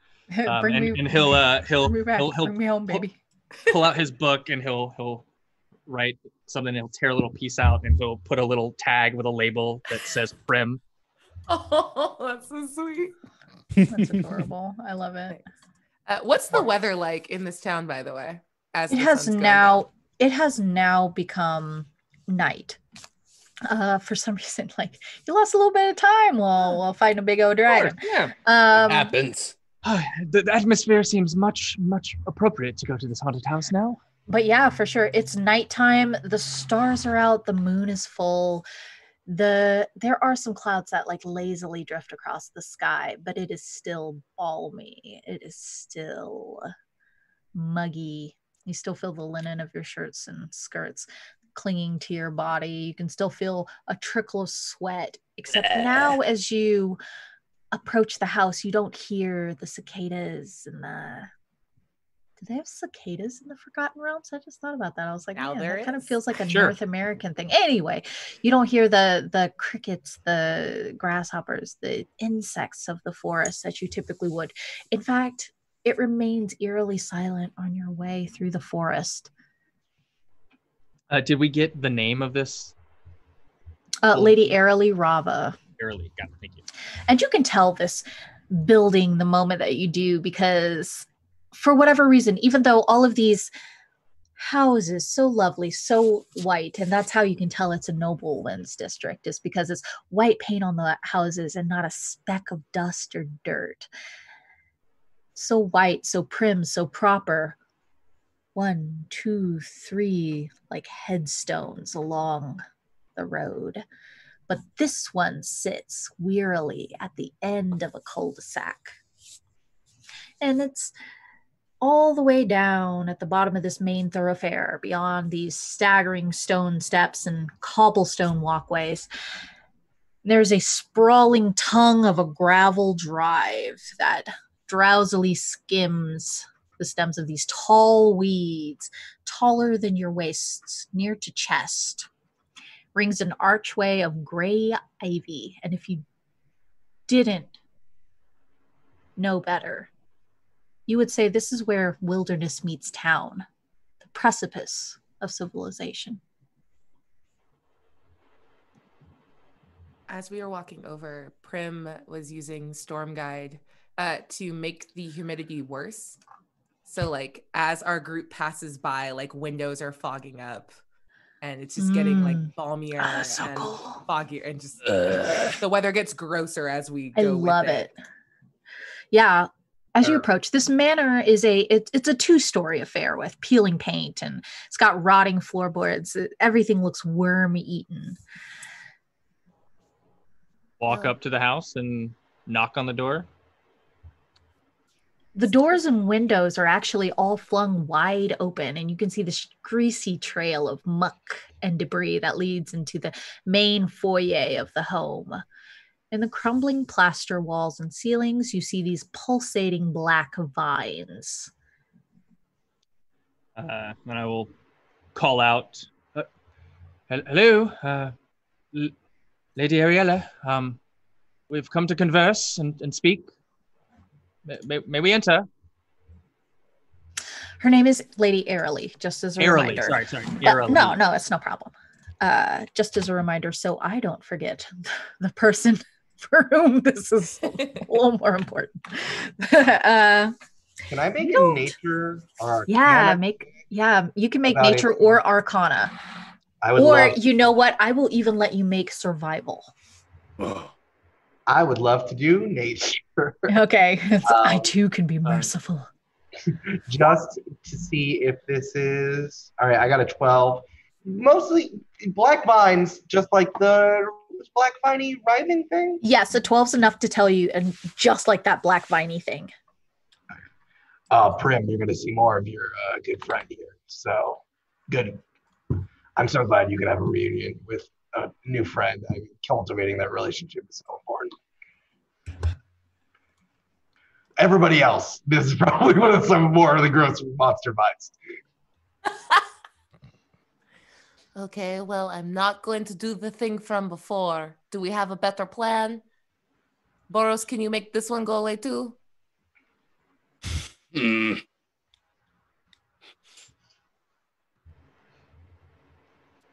Bring me home, baby. pull out his book and he'll write something. He'll tear a little piece out and he'll put a little tag with a label that says Prim. Oh, that's so sweet. That's adorable. I love it. What's the weather like in this town, by the way? As It has now become night. For some reason, like you lost a little bit of time while fighting a big old dragon. Yeah. Happens. The atmosphere seems much appropriate to go to this haunted house now. But yeah, for sure. It's nighttime. The stars are out. The moon is full. There are some clouds that like lazily drift across the sky, but it is still balmy. It is still muggy. You still feel the linen of your shirts and skirts clinging to your body. You can still feel a trickle of sweat, except now as you approach the house, you don't hear the cicadas and do they have cicadas in the Forgotten Realms? I just thought about that. I was like, Now man, there that kind of is. feels like a Sure. North American thing. Anyway, you don't hear the crickets, the grasshoppers, the insects of the forest that you typically would. In fact, it remains eerily silent on your way through the forest. Did we get the name of this? Lady Airly Rava. Airly, got it. Thank you. And you can tell this building the moment that you do, because for whatever reason, even though all of these houses so lovely, so white, and that's how you can tell it's a nobleman's district, is because it's white paint on the houses and not a speck of dust or dirt. So white, so prim, so proper. 1, 2, 3 like headstones along the road. But this one sits wearily at the end of a cul-de-sac. And it's all the way down at the bottom of this main thoroughfare, beyond these staggering stone steps and cobblestone walkways. There's a sprawling tongue of a gravel drive that drowsily skims the stems of these tall weeds, taller than your waists, near to chest. Rings an archway of gray ivy, and if you didn't know better, you would say this is where wilderness meets town, the precipice of civilization. As we were walking over, Prim was using Storm Guide to make the humidity worse. So like as our group passes by, like windows are fogging up. And it's just getting like balmier and cool. Foggier, and just the weather gets grosser as we go. I love it. Yeah, as you approach, this manor is it's a 2-story affair with peeling paint, and it's got rotting floorboards. Everything looks worm-eaten. Walk up to the house and knock on the door. The doors and windows are actually all flung wide open, and you can see this greasy trail of muck and debris that leads into the main foyer of the home. In the crumbling plaster walls and ceilings, you see these pulsating black vines. And I will call out, hello, Lady Ariella. We've come to converse and speak. May we enter? Her name is Lady Airly, just as a reminder. Sorry. No, it's no problem. Just as a reminder, so I don't forget the person for whom this is a little more important. Can I make a nature or you can make nature or arcana. You know what? I will even let you make survival. I would love to do nature. Okay. I too can be merciful. Just to see if this is... All right, I got a 12. Mostly black vines, just like the black viney writhing thing? Yes, a 12's enough to tell you, and just like that black viney thing. Prim, you're going to see more of your good friend here. So, good. I'm so glad you could have a reunion with a new friend. Cultivating that relationship is so important. Everybody else, this is probably one of some more of the gross monster bites. Okay, well, I'm not going to do the thing from before. Do we have a better plan? Boros, can you make this one go away too?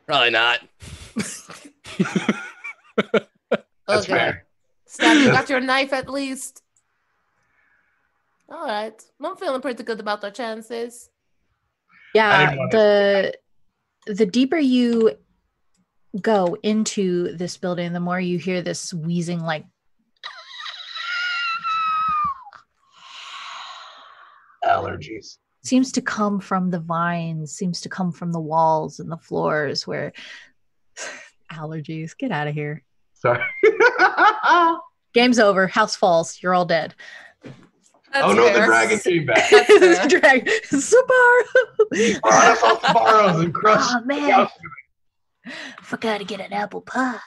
Probably not. That's fair. Stab, you got your knife at least? All right. I'm feeling pretty good about our chances. Yeah, the deeper you go into this building, the more you hear this wheezing, like allergies. Seems to come from the vines, seems to come from the walls and the floors where allergies. Get out of here. Sorry. Game's over. House falls. You're all dead. That's no, fair. the dragon came back. The dragon. Sabaro. Brought us all Sabaros and crushed. Oh, man. Forgot to get an apple pie.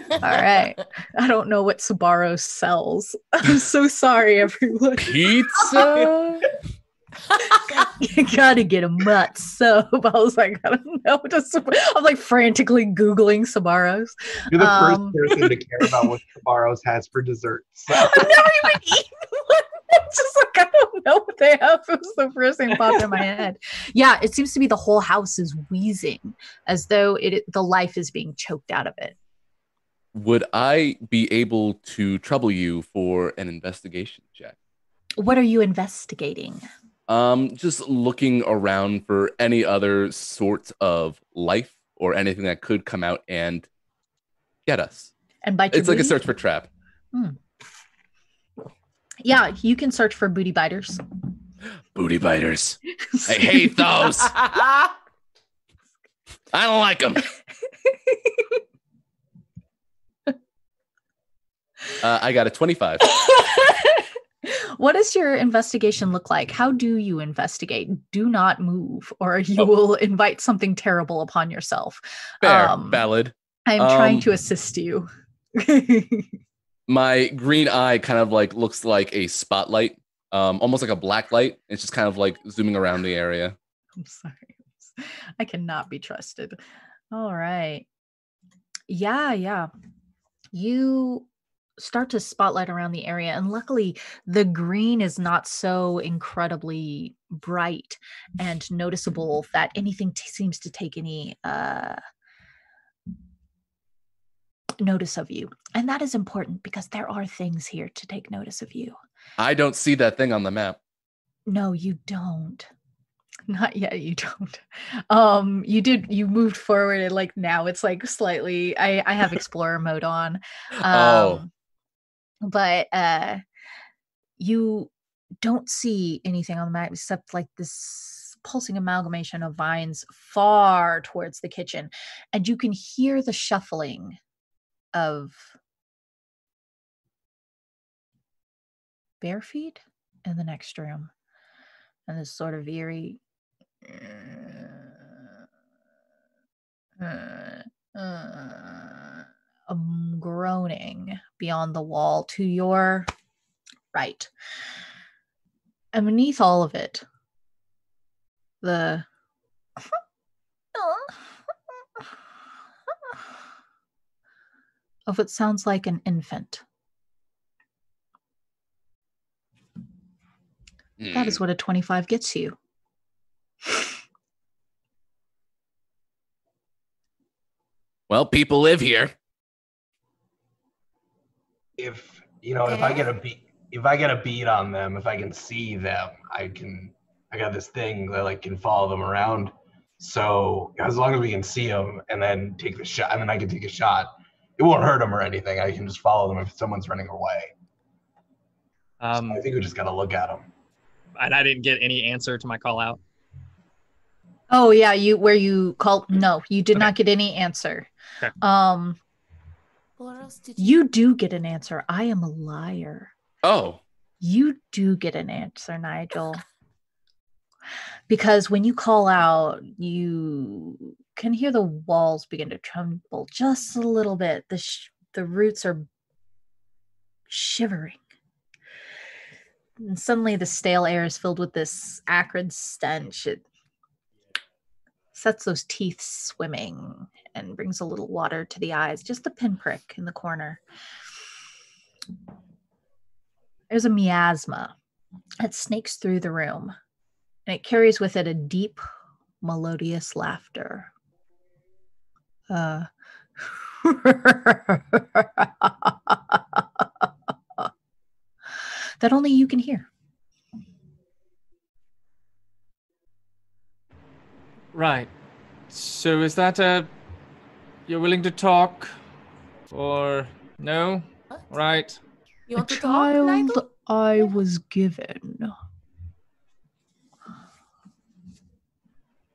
All right. I don't know what Sabaro sells. I'm so sorry, everyone. Pizza? You gotta get a mutt soap. I was like, I don't know. I'm like frantically Googling Sabaros. You're the first person to care about what Sabaros has for dessert. So. I've never even eaten one. Just like, I don't know what they have. It was the first thing popped in my head. Yeah, it seems to be the whole house is wheezing as though the life is being choked out of it. Would I be able to trouble you for an investigation check? What are you investigating? Just looking around for any other sort of life or anything that could come out and get us. And bite your It's like a booty? search for trap. Yeah, you can search for booty biters. Booty biters. I hate those. I don't like them. I got a 25. What does your investigation look like? How do you investigate? Do not move, or you will invite something terrible upon yourself. Fair, valid. I'm trying to assist you. My green eye kind of like looks like a spotlight, almost like a black light. It's just kind of like zooming around the area. I'm sorry. I cannot be trusted. All right. Yeah. You start to spotlight around the area, and luckily the green is not so incredibly bright and noticeable that anything seems to take any notice of you. And that is important because there are things here to take notice of you. I don't see that thing on the map. No, you don't. Not yet, you don't. You moved forward, and like now it's like slightly, I have explorer mode on. But you don't see anything on the map except like this pulsing amalgamation of vines far towards the kitchen. And you can hear the shuffling of bare feet in the next room. And this sort of eerie groaning beyond the wall to your right. And beneath all of it, of what sounds like an infant. That is what a 25 gets you. Well, people live here. If I get a beat on them, if I can see them, I got this thing that like can follow them around. So as long as we can see them and then take the shot, and then I can take a shot, it won't hurt them or anything. I can just follow them if someone's running away. So I think we just got to look at them. And I didn't get any answer to my call out. Oh yeah, you called? No, you did not get any answer. Okay. What else did you do get an answer. I am a liar. Oh. You do get an answer, Nigel. Because when you call out, you can hear the walls begin to tremble just a little bit. The roots are shivering. And suddenly the stale air is filled with this acrid stench. It sets those teeth swimming and brings a little water to the eyes, just a pinprick in the corner. There's a miasma that snakes through the room, and it carries with it a deep, melodious laughter. That only you can hear. Right. So is that you're willing to talk? Or no? What? Right. You A want to talk, child Nigel? I was given.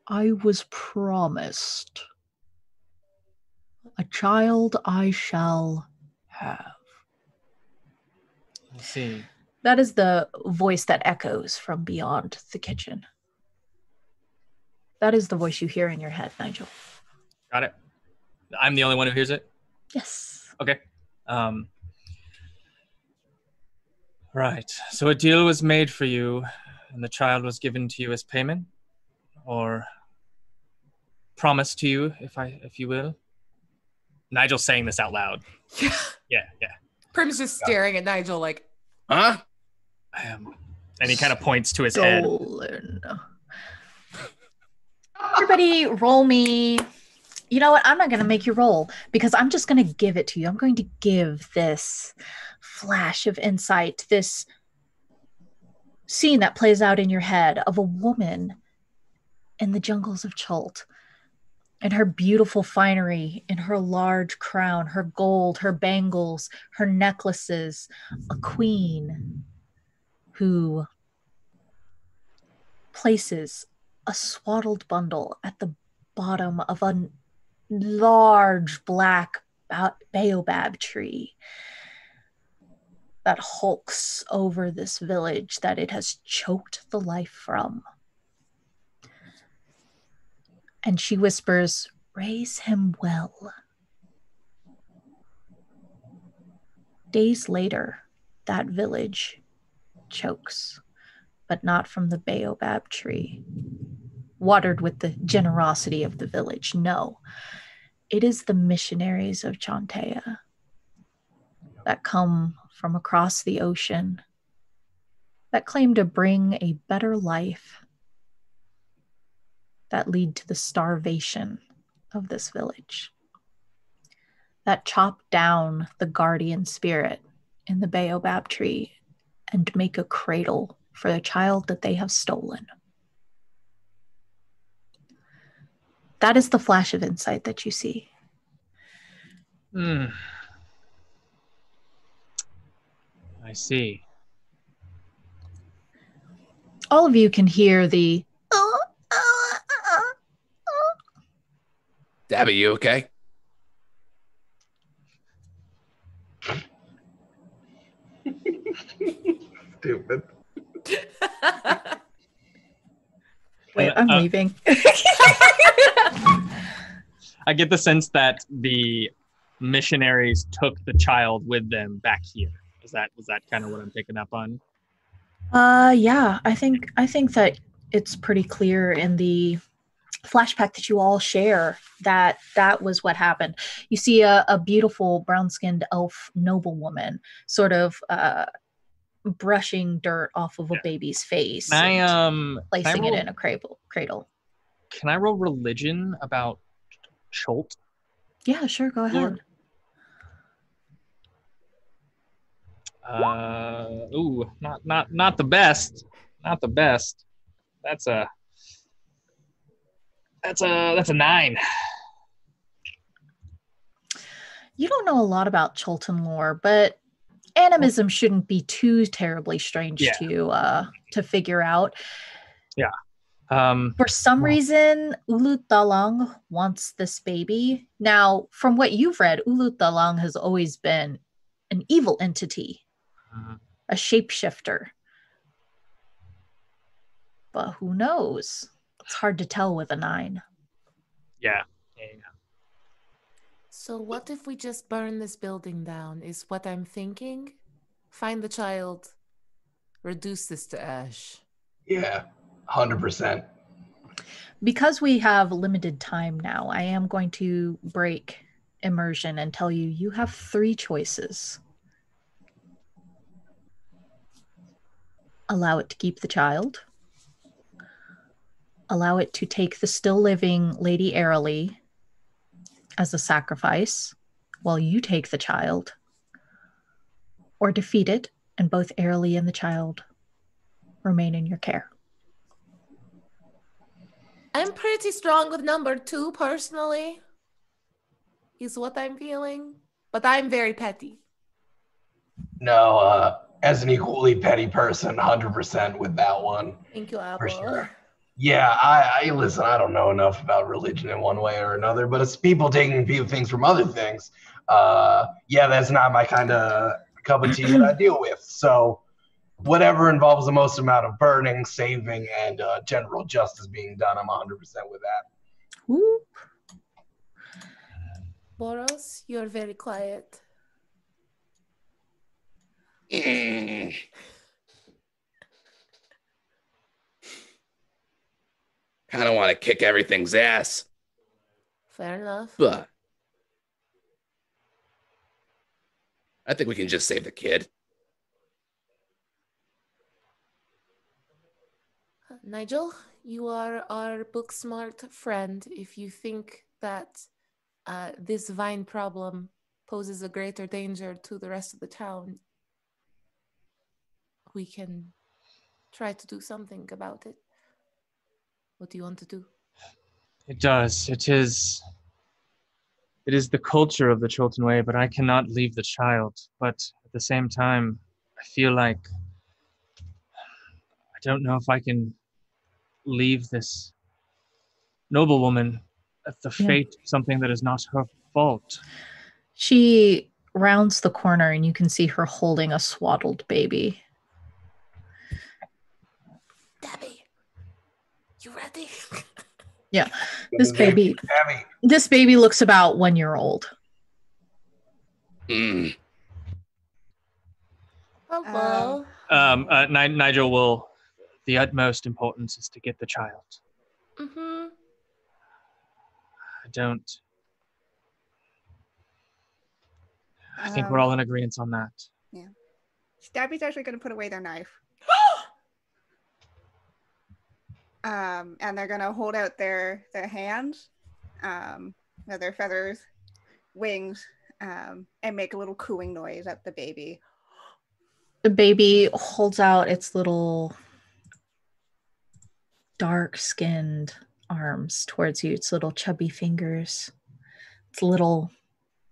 I was promised. A child I shall have. I see. That is the voice that echoes from beyond the kitchen. That is the voice you hear in your head, Nigel. Got it. I'm the only one who hears it? Yes. Okay. Right. So a deal was made for you, and the child was given to you as payment? Or promised to you, if you will? Nigel's saying this out loud. Yeah. Yeah. Prim's just staring at Nigel like, Huh? And he kind of points to his head. Stolen. Everybody, roll me. You know what? I'm not going to make you roll because I'm just going to give it to you. I'm going to give this flash of insight, this scene that plays out in your head of a woman in the jungles of Chult, in her beautiful finery, in her large crown, her gold, her bangles, her necklaces, a queen who places a swaddled bundle at the bottom of a large black baobab tree that hulks over this village that it has choked the life from. And she whispers, "Raise him well." Days later, that village chokes, but not from the baobab tree, watered with the generosity of the village. No, it is the missionaries of Chantea that come from across the ocean that claim to bring a better life that lead to the starvation of this village, that chop down the guardian spirit in the baobab tree and make a cradle for the child that they have stolen. That is the flash of insight that you see. I see. All of you can hear the Dabby, you okay? Stupid. Wait, I'm leaving. I get the sense that the missionaries took the child with them back here. Was that kind of what I'm picking up on? Yeah, I think that it's pretty clear in the flashback that you all share that was what happened. You see a beautiful brown-skinned elf noblewoman sort of brushing dirt off of a baby's face, placing it in a cradle. Can I roll religion about Chult? Yeah, sure, go ahead. Not the best. Not the best. That's a 9. You don't know a lot about Chultan lore, but animism shouldn't be too terribly strange to figure out. Yeah. For some reason, Ulut Dalang wants this baby. Now, from what you've read, Ulut Dalang has always been an evil entity, a shapeshifter. But who knows? It's hard to tell with a 9. Yeah. So what if we just burn this building down, is what I'm thinking? Find the child, reduce this to ash. Yeah, 100%. Because we have limited time now, I am going to break immersion and tell you have 3 choices. Allow it to keep the child. Allow it to take the still living Lady Airly as a sacrifice while you take the child. Or defeat it and both Airly and the child remain in your care. I'm pretty strong with number 2 personally, is what I'm feeling. But I'm very petty. No, as an equally petty person, 100% with that one. Thank you, Apple. For sure. Yeah, I listen, I don't know enough about religion in one way or another, but it's people taking things from other things. That's not my kind of cup of tea that I deal with. So whatever involves the most amount of burning, saving, and general justice being done, I'm 100% with that. Whoop. Boros, you're very quiet. Kind of want to kick everything's ass. Fair enough. But I think we can just save the kid. Nigel, you are our book smart friend. If you think that this vine problem poses a greater danger to the rest of the town, we can try to do something about it. What do you want to do? It does. It is the culture of the Chilton Way, but I cannot leave the child. But at the same time, I feel like I don't know if I can leave this noblewoman at the fate of something that is not her fault. She rounds the corner and you can see her holding a swaddled baby. Debbie, you ready? Yeah, this baby looks about 1 year old. Hello. Nigel will. The utmost importance is to get the child. Mm-hmm. I think we're all in agreement on that. Yeah. Stabby's actually going to put away their knife. And they're going to hold out their hands, their feathers, wings, and make a little cooing noise at the baby. The baby holds out its little dark-skinned arms towards you, its little chubby fingers, its little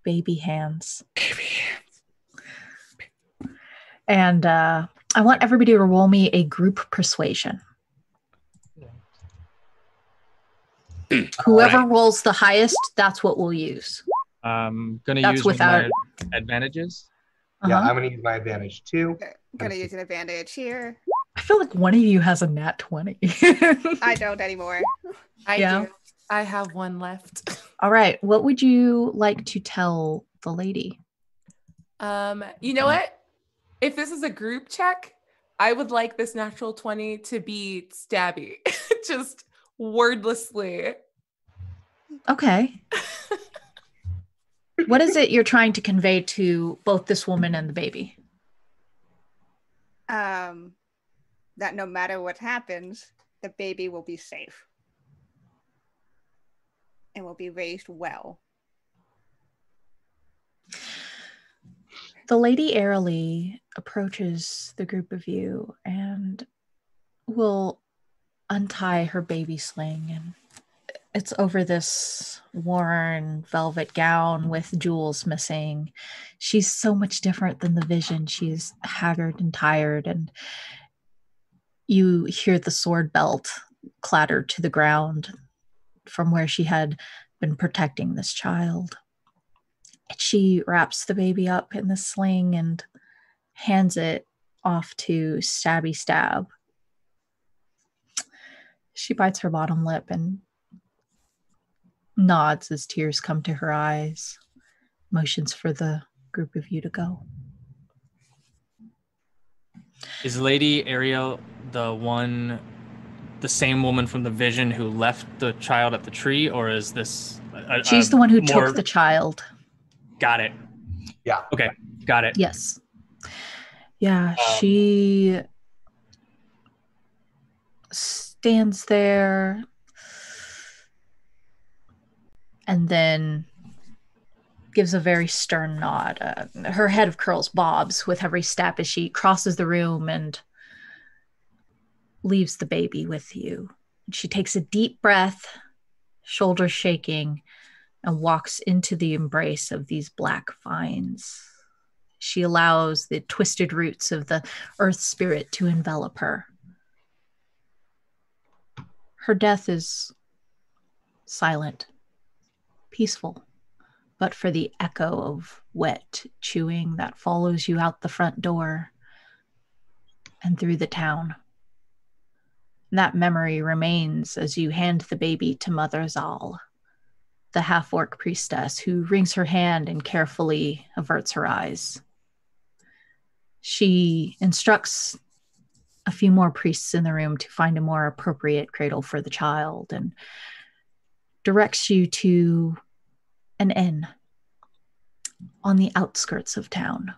baby hands. And I want everybody to roll me a group persuasion. Whoever rolls the highest, that's what we'll use. I'm going to use my advantages. Yeah, I'm going to use my advantage too. Okay. I'm going to use an advantage here. I feel like one of you has a nat 20. I don't anymore. I do. I have one left. All right. What would you like to tell the lady? You know what? If this is a group check, I would like this natural 20 to be stabby. Just wordlessly. Okay. What is it you're trying to convey to both this woman and the baby? That no matter what happens, the baby will be safe and will be raised well. The lady airily approaches the group of you and will untie her baby sling, and it's over this worn velvet gown with jewels missing. She's so much different than the vision. She's haggard and tired, and you hear the sword belt clatter to the ground from where she had been protecting this child. And she wraps the baby up in the sling and hands it off to Stabby Stab. She bites her bottom lip and nods as tears come to her eyes, motions for the group of you to go. Is Lady Ariel the same woman from the vision who left the child at the tree, or is this... She's the one who took the child. Got it. Yeah. Okay, got it. Yes. Yeah, she stands there and then gives a very stern nod. Her head of curls bobs with every step as she crosses the room and leaves the baby with you. She takes a deep breath, shoulders shaking, and walks into the embrace of these black vines. She allows the twisted roots of the earth spirit to envelop her. Her death is silent, peaceful, but for the echo of wet chewing that follows you out the front door and through the town. That memory remains as you hand the baby to Mother Zal, the half-orc priestess who wrings her hand and carefully averts her eyes. She instructs a few more priests in the room to find a more appropriate cradle for the child and directs you to an inn on the outskirts of town.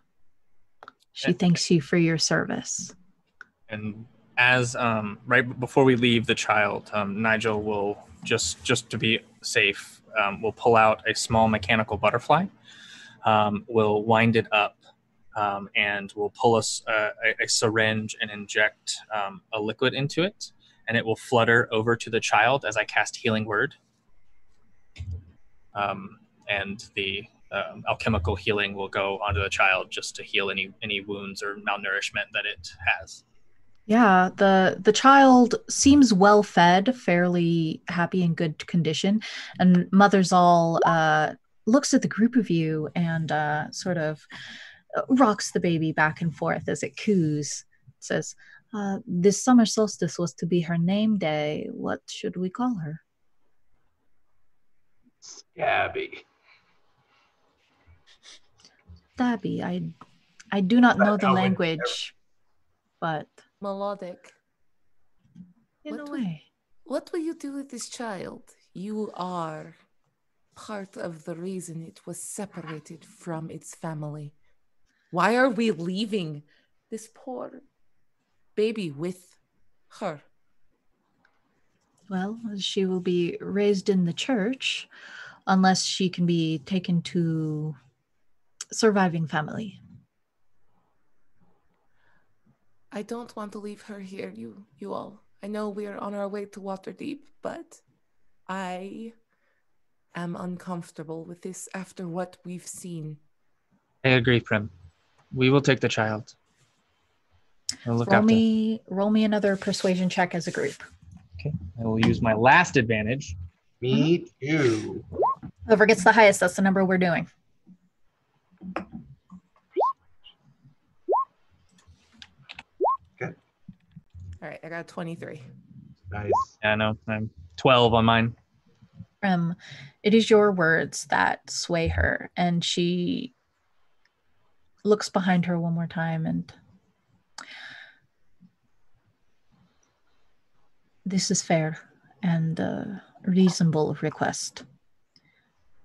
She thanks you for your service. And as right before we leave the child, Nigel will just to be safe, will pull out a small mechanical butterfly. Will wind it up, and will pull us a syringe and inject a liquid into it, and it will flutter over to the child as I cast Healing Word. And the alchemical healing will go onto the child just to heal any wounds or malnourishment that it has. Yeah, the child seems well fed, fairly happy in good condition, and Mother's all looks at the group of you and sort of rocks the baby back and forth as it coos. It says, "This summer solstice was to be her name day. What should we call her?" Scabby. Stabby. I do not know the I would language, but Melodic. in What a would- way. What will you do with this child? You are part of the reason it was separated from its family. Why are we leaving this poor baby with her? Well, she will be raised in the church unless she can be taken to surviving family. I don't want to leave her here, you all. I know we're on our way to Waterdeep, but I am uncomfortable with this after what we've seen. I agree, Prim. We will take the child. We'll look Roll after. me another persuasion check as a group. Okay. I will use my last advantage. Me too. Whoever gets the highest, that's the number we're doing. All right, I got 23. Nice. Yeah, no, I'm 12 on mine. It is your words that sway her, and she looks behind her one more time, and this is fair and a reasonable request.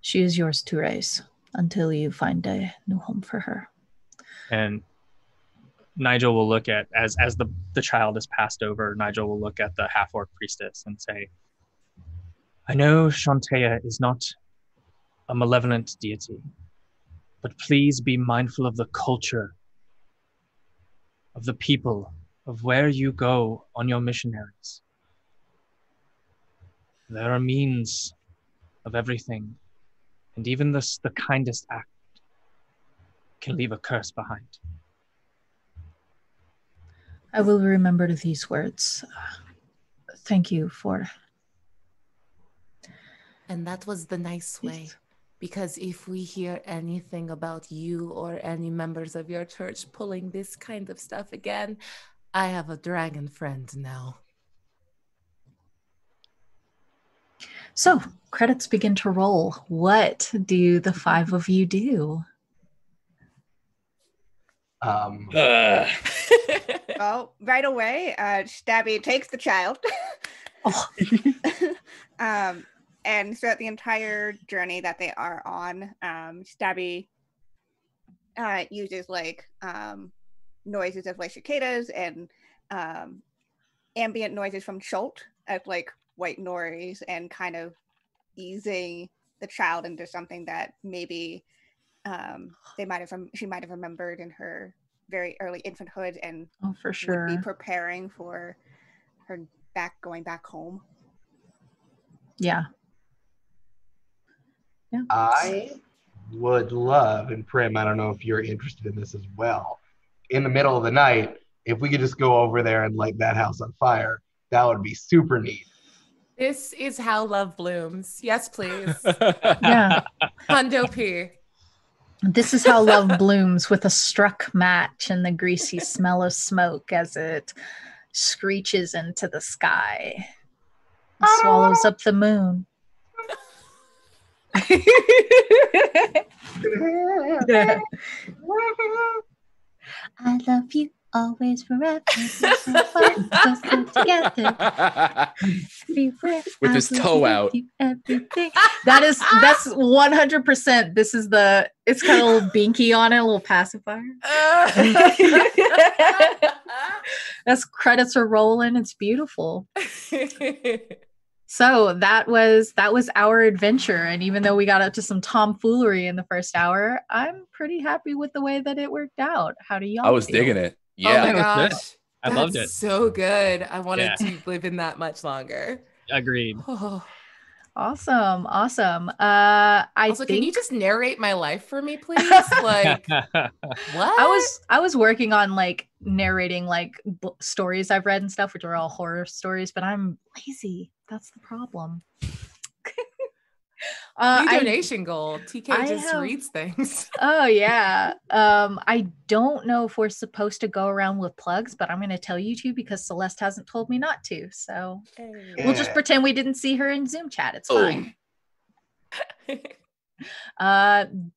She is yours to raise until you find a new home for her. And Nigel will look at, as the child is passed over, Nigel will look at the half-orc priestess and say, I know Shantea is not a malevolent deity, but please be mindful of the culture, of the people, of where you go on your missionaries. There are means of everything, and even the kindest act can leave a curse behind. I will remember these words. Thank you for... And that was the nice way. Because if we hear anything about you or any members of your church pulling this kind of stuff again, I have a dragon friend now. So, credits begin to roll. What do the five of you do? Well, right away, Stabby takes the child. Oh. And throughout the entire journey that they are on, Stabby uses like noises of like cicadas and ambient noises from Schult as like white noise, and kind of easing the child into something that maybe she might have remembered in her very early infanthood, and For sure. would be preparing for her going back home. Yeah. I would love, and Prim, I don't know if you're interested in this as well, in the middle of the night, if we could just go over there and light that house on fire, that would be super neat. This is how love blooms. Yes, please. Yeah. Hundo P. This is how love blooms, with a struck match and the greasy smell of smoke as it screeches into the sky and swallows up the moon. I love you. always, forever, so far, closer together. Everywhere, With I his will toe give out. you everything. That's 100%. This is it's got a little binky on it, a little pacifier. As credits are rolling, it's beautiful. So that was our adventure, and even though we got up to some tomfoolery in the first hour, I'm pretty happy with the way that it worked out. How do y'all? I was feel? digging it. Oh Yeah. my That was good. gosh. I loved it. So good. I wanted Yeah. to live in that much longer. Agreed. Oh. Awesome. Can you just narrate my life for me, please? Like, what? I was working on like narrating like stories I've read and stuff, which are all horror stories, but I'm lazy. That's the problem. New donation goal. TK just reads things. Oh yeah. I don't know if we're supposed to go around with plugs, but I'm going to tell you to because Celeste hasn't told me not to. So we'll just pretend we didn't see her in Zoom chat. It's fine.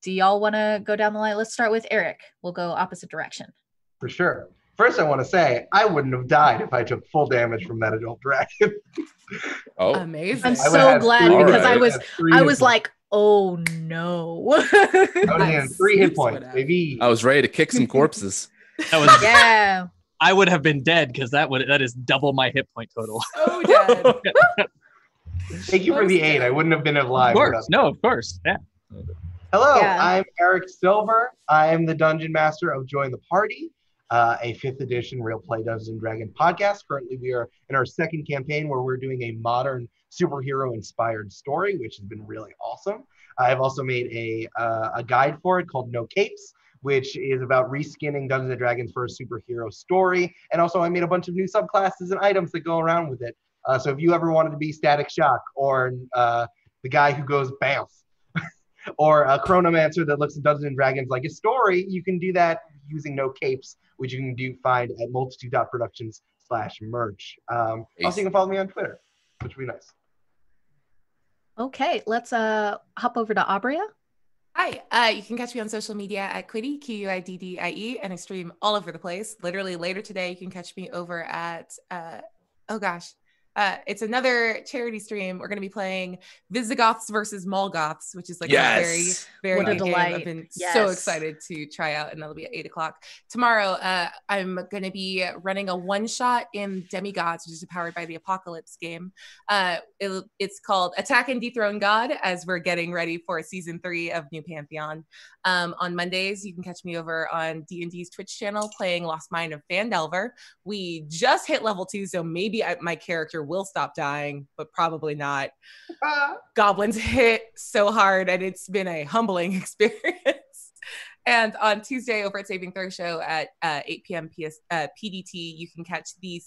Do y'all want to go down the line? Let's start with Eric. We'll go opposite direction. For sure. First, I want to say I wouldn't have died if I took full damage from that adult dragon. Oh, amazing! I'm so glad because I was like, oh no. I was in 3 hit points, baby. I was ready to kick some corpses. Yeah. I would have been dead because that is double my hit point total. So dead. Thank you for the aid. I wouldn't have been alive. Of course. No, of course. Yeah. Hello, Yeah. I'm Eric Silver. I am the Dungeon Master of Join the Party, a 5th edition Real Play Dungeons & Dragons podcast. Currently, we are in our 2nd campaign where we're doing a modern superhero-inspired story, which has been really awesome. I've also made a guide for it called No Capes, which is about reskinning Dungeons & Dragons for a superhero story. And also, I made a bunch of new subclasses and items that go around with it. So if you ever wanted to be Static Shock or the guy who goes Bamf, or a chronomancer that looks at Dungeons & Dragons like a story, you can do that using No Capes, which you can find at multitude.productions/merch. Also, you can follow me on Twitter, which would be nice. Okay, let's hop over to Aabria. Hi, you can catch me on social media at Quiddy, Quiddie, and I stream all over the place. Literally later today, you can catch me over at, it's another charity stream. We're going to be playing Visigoths versus Molgoths, which is like a very, very what a good game. delight. I've been so excited to try out, and that'll be at 8:00 tomorrow. I'm going to be running a one-shot in Demigods, which is a Powered by the Apocalypse game. It's called Attack and Dethrone God, as we're getting ready for season 3 of New Pantheon. On Mondays, you can catch me over on D&D's Twitch channel playing Lost Mine of Phandelver. We just hit level 2, so maybe my character will stop dying, but probably not. Goblins hit so hard, and it's been a humbling experience. And on Tuesday over at Saving Throw Show at 8 p.m. PDT, you can catch the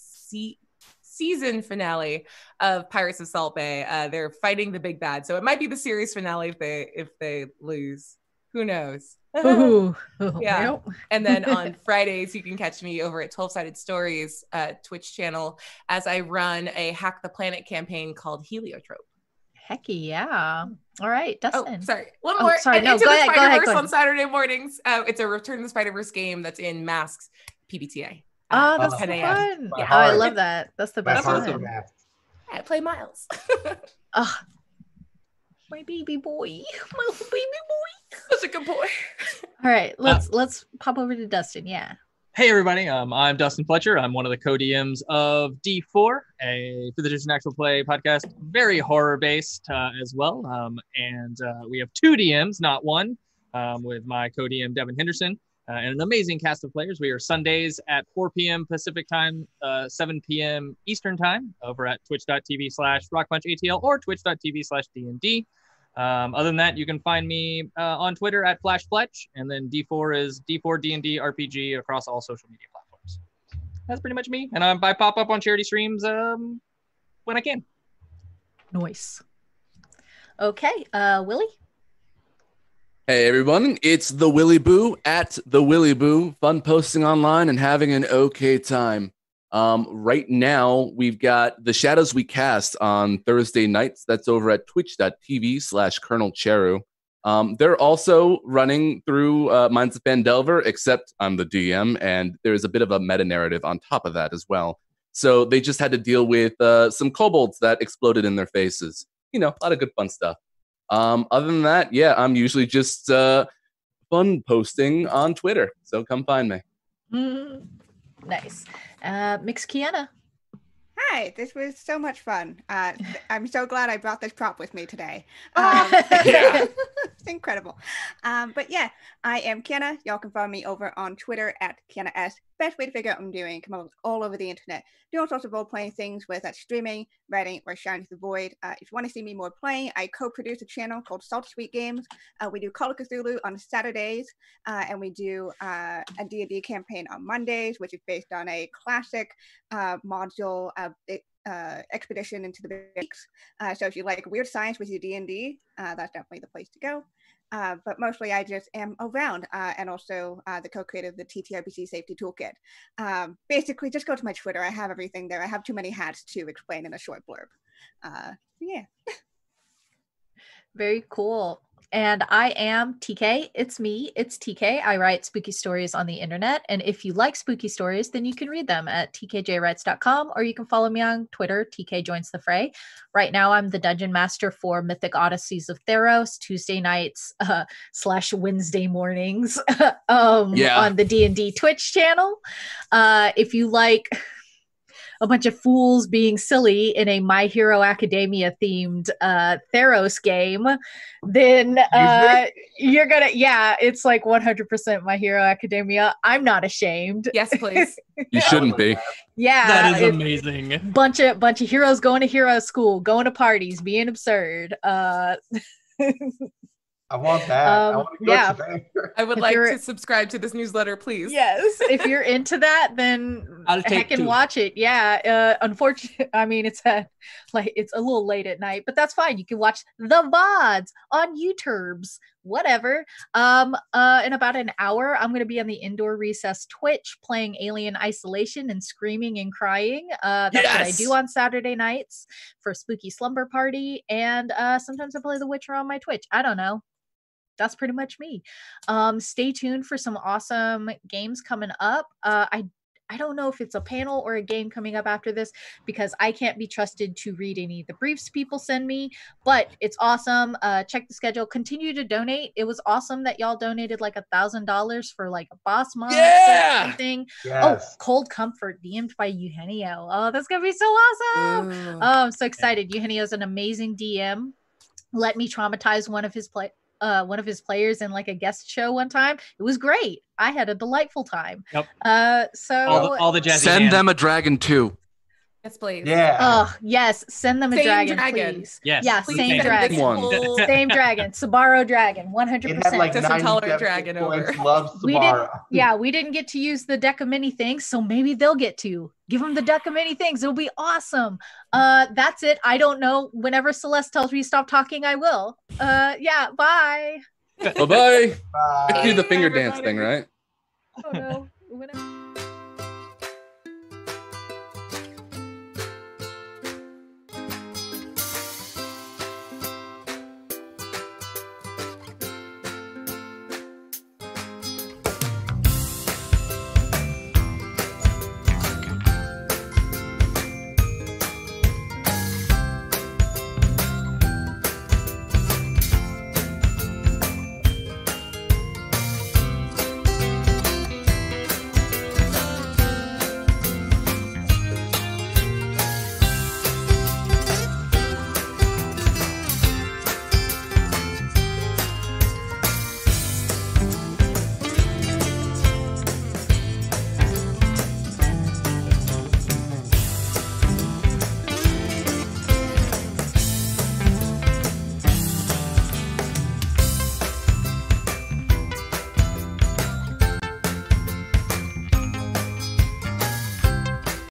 season finale of Pirates of Salt Bay. They're fighting the big bad, so it might be the series finale if they lose. Who knows? Ooh. Yeah. Nope. And then on Fridays, you can catch me over at 12-Sided Stories Twitch channel as I run a Hack the Planet campaign called Heliotrope. Heck yeah. All right, Dustin. Oh, sorry. One more. Sorry. No, Into go the ahead. Spider-Verse on Saturday mornings. It's a Return to the Spider-Verse game that's in Masks PBTA. Oh, that's 10 so a.m. fun. My Oh, I heart. love that. That's the My best heart's one. a mess. I play Miles. Oh, my baby boy. My little baby boy. Such a good boy. All right, let's pop over to Dustin. Yeah. Hey everybody, I'm Dustin Fletcher. I'm one of the co-DMs of D4, a 5th edition actual play podcast, very horror-based as well. And we have 2 DMs, not one, with my co-DM Devin Henderson and an amazing cast of players. We are Sundays at 4 p.m. Pacific time, 7 p.m. Eastern time over at twitch.tv/rockpunchatl or twitch.tv/D&D. Other than that, you can find me on Twitter at FlashFletch, and then D4 is D4 D&D RPG across all social media platforms. That's pretty much me, and I pop up on charity streams when I can. Nice. Okay, Willy. Hey everyone, it's the Willy Boo at the Willy Boo. Fun posting online and having an okay time. Right now, we've got The Shadows We Cast on Thursday nights. That's over at twitch.tv/Colonel Cheru. They're also running through Minds of Phandelver, except I'm the DM, and there's a bit of a meta-narrative on top of that as well. So they just had to deal with some kobolds that exploded in their faces. You know, a lot of good fun stuff. Other than that, yeah, I'm usually just fun posting on Twitter. So come find me. Nice. Mix Kienna. Hi, this was so much fun. I'm so glad I brought this prop with me today. Yeah. It's incredible. But yeah, I am Kienna. Y'all can follow me over on Twitter at KiennaS. Best way to figure out what I'm doing. Come up all over the internet. Do all sorts of role-playing things, whether that's streaming, writing, or Shining to the Void. If you want to see me more playing, I co-produce a channel called Salty Sweet Games. We do Call of Cthulhu on Saturdays, and we do a D&D campaign on Mondays, which is based on a classic module expedition into the breaks. So if you like weird science with your D&D, that's definitely the place to go. But mostly I just am around and also the co-creator of the TTRPG Safety Toolkit. Basically, just go to my Twitter. I have everything there. I have too many hats to explain in a short blurb. Yeah. Very cool. And I am TK. It's me. It's TK. I write spooky stories on the internet. And if you like spooky stories, then you can read them at tkjwrites.com, or you can follow me on Twitter, TK Joins the Fray. Right now, I'm the dungeon master for Mythic Odysseys of Theros, Tuesday nights / Wednesday mornings on the D&D Twitch channel. If you like a bunch of fools being silly in a My Hero Academia themed Theros game, then you're gonna, it's like 100% My Hero Academia. I'm not ashamed. Yes, please. You shouldn't be. Yeah, that is amazing. Bunch of heroes going to hero school, going to parties, being absurd. I want that. I want to go to that. I would like to subscribe to this newsletter, please. Yes, if you're into that, then I'll take and watch it. Yeah, unfortunately, I mean it's a little late at night, but that's fine. You can watch the VODs on YouTube's whatever. In about an hour, I'm going to be on the Indoor Recess Twitch playing Alien Isolation and screaming and crying. That's what I do on Saturday nights for Spooky Slumber Party, and sometimes I play The Witcher on my Twitch. I don't know. That's pretty much me. Stay tuned for some awesome games coming up. I don't know if it's a panel or a game coming up after this because I can't be trusted to read any of the briefs people send me, but it's awesome. Check the schedule. Continue to donate. It was awesome that y'all donated like $1,000 for like a boss month or something. Yes. Oh, Cold Comfort, DM'd by Eugenio. Oh, that's going to be so awesome. Oh, I'm so excited. Eugenio's an amazing DM. Let me traumatize one of his players in like a guest show one time. It was great. I had a delightful time. Yep. So all the jazzy send hands. them a dragon too. Yes, please. Yeah. Oh yes, send them a Same dragon, dragon. please. Yes. Yeah, Please same send dragon. this whole- Same dragon. Sabaro dragon, 100%. It had like Just a 97 tolerant dragon points. over. Love Sabara. We didn't get to use the deck of many things, so maybe they'll get to. Give them the deck of many things. It'll be awesome. That's it. I don't know. Whenever Celeste tells me to stop talking, I will. Yeah, bye. Bye-bye. Bye. Do the finger dance thing, right? Oh no. Whenever-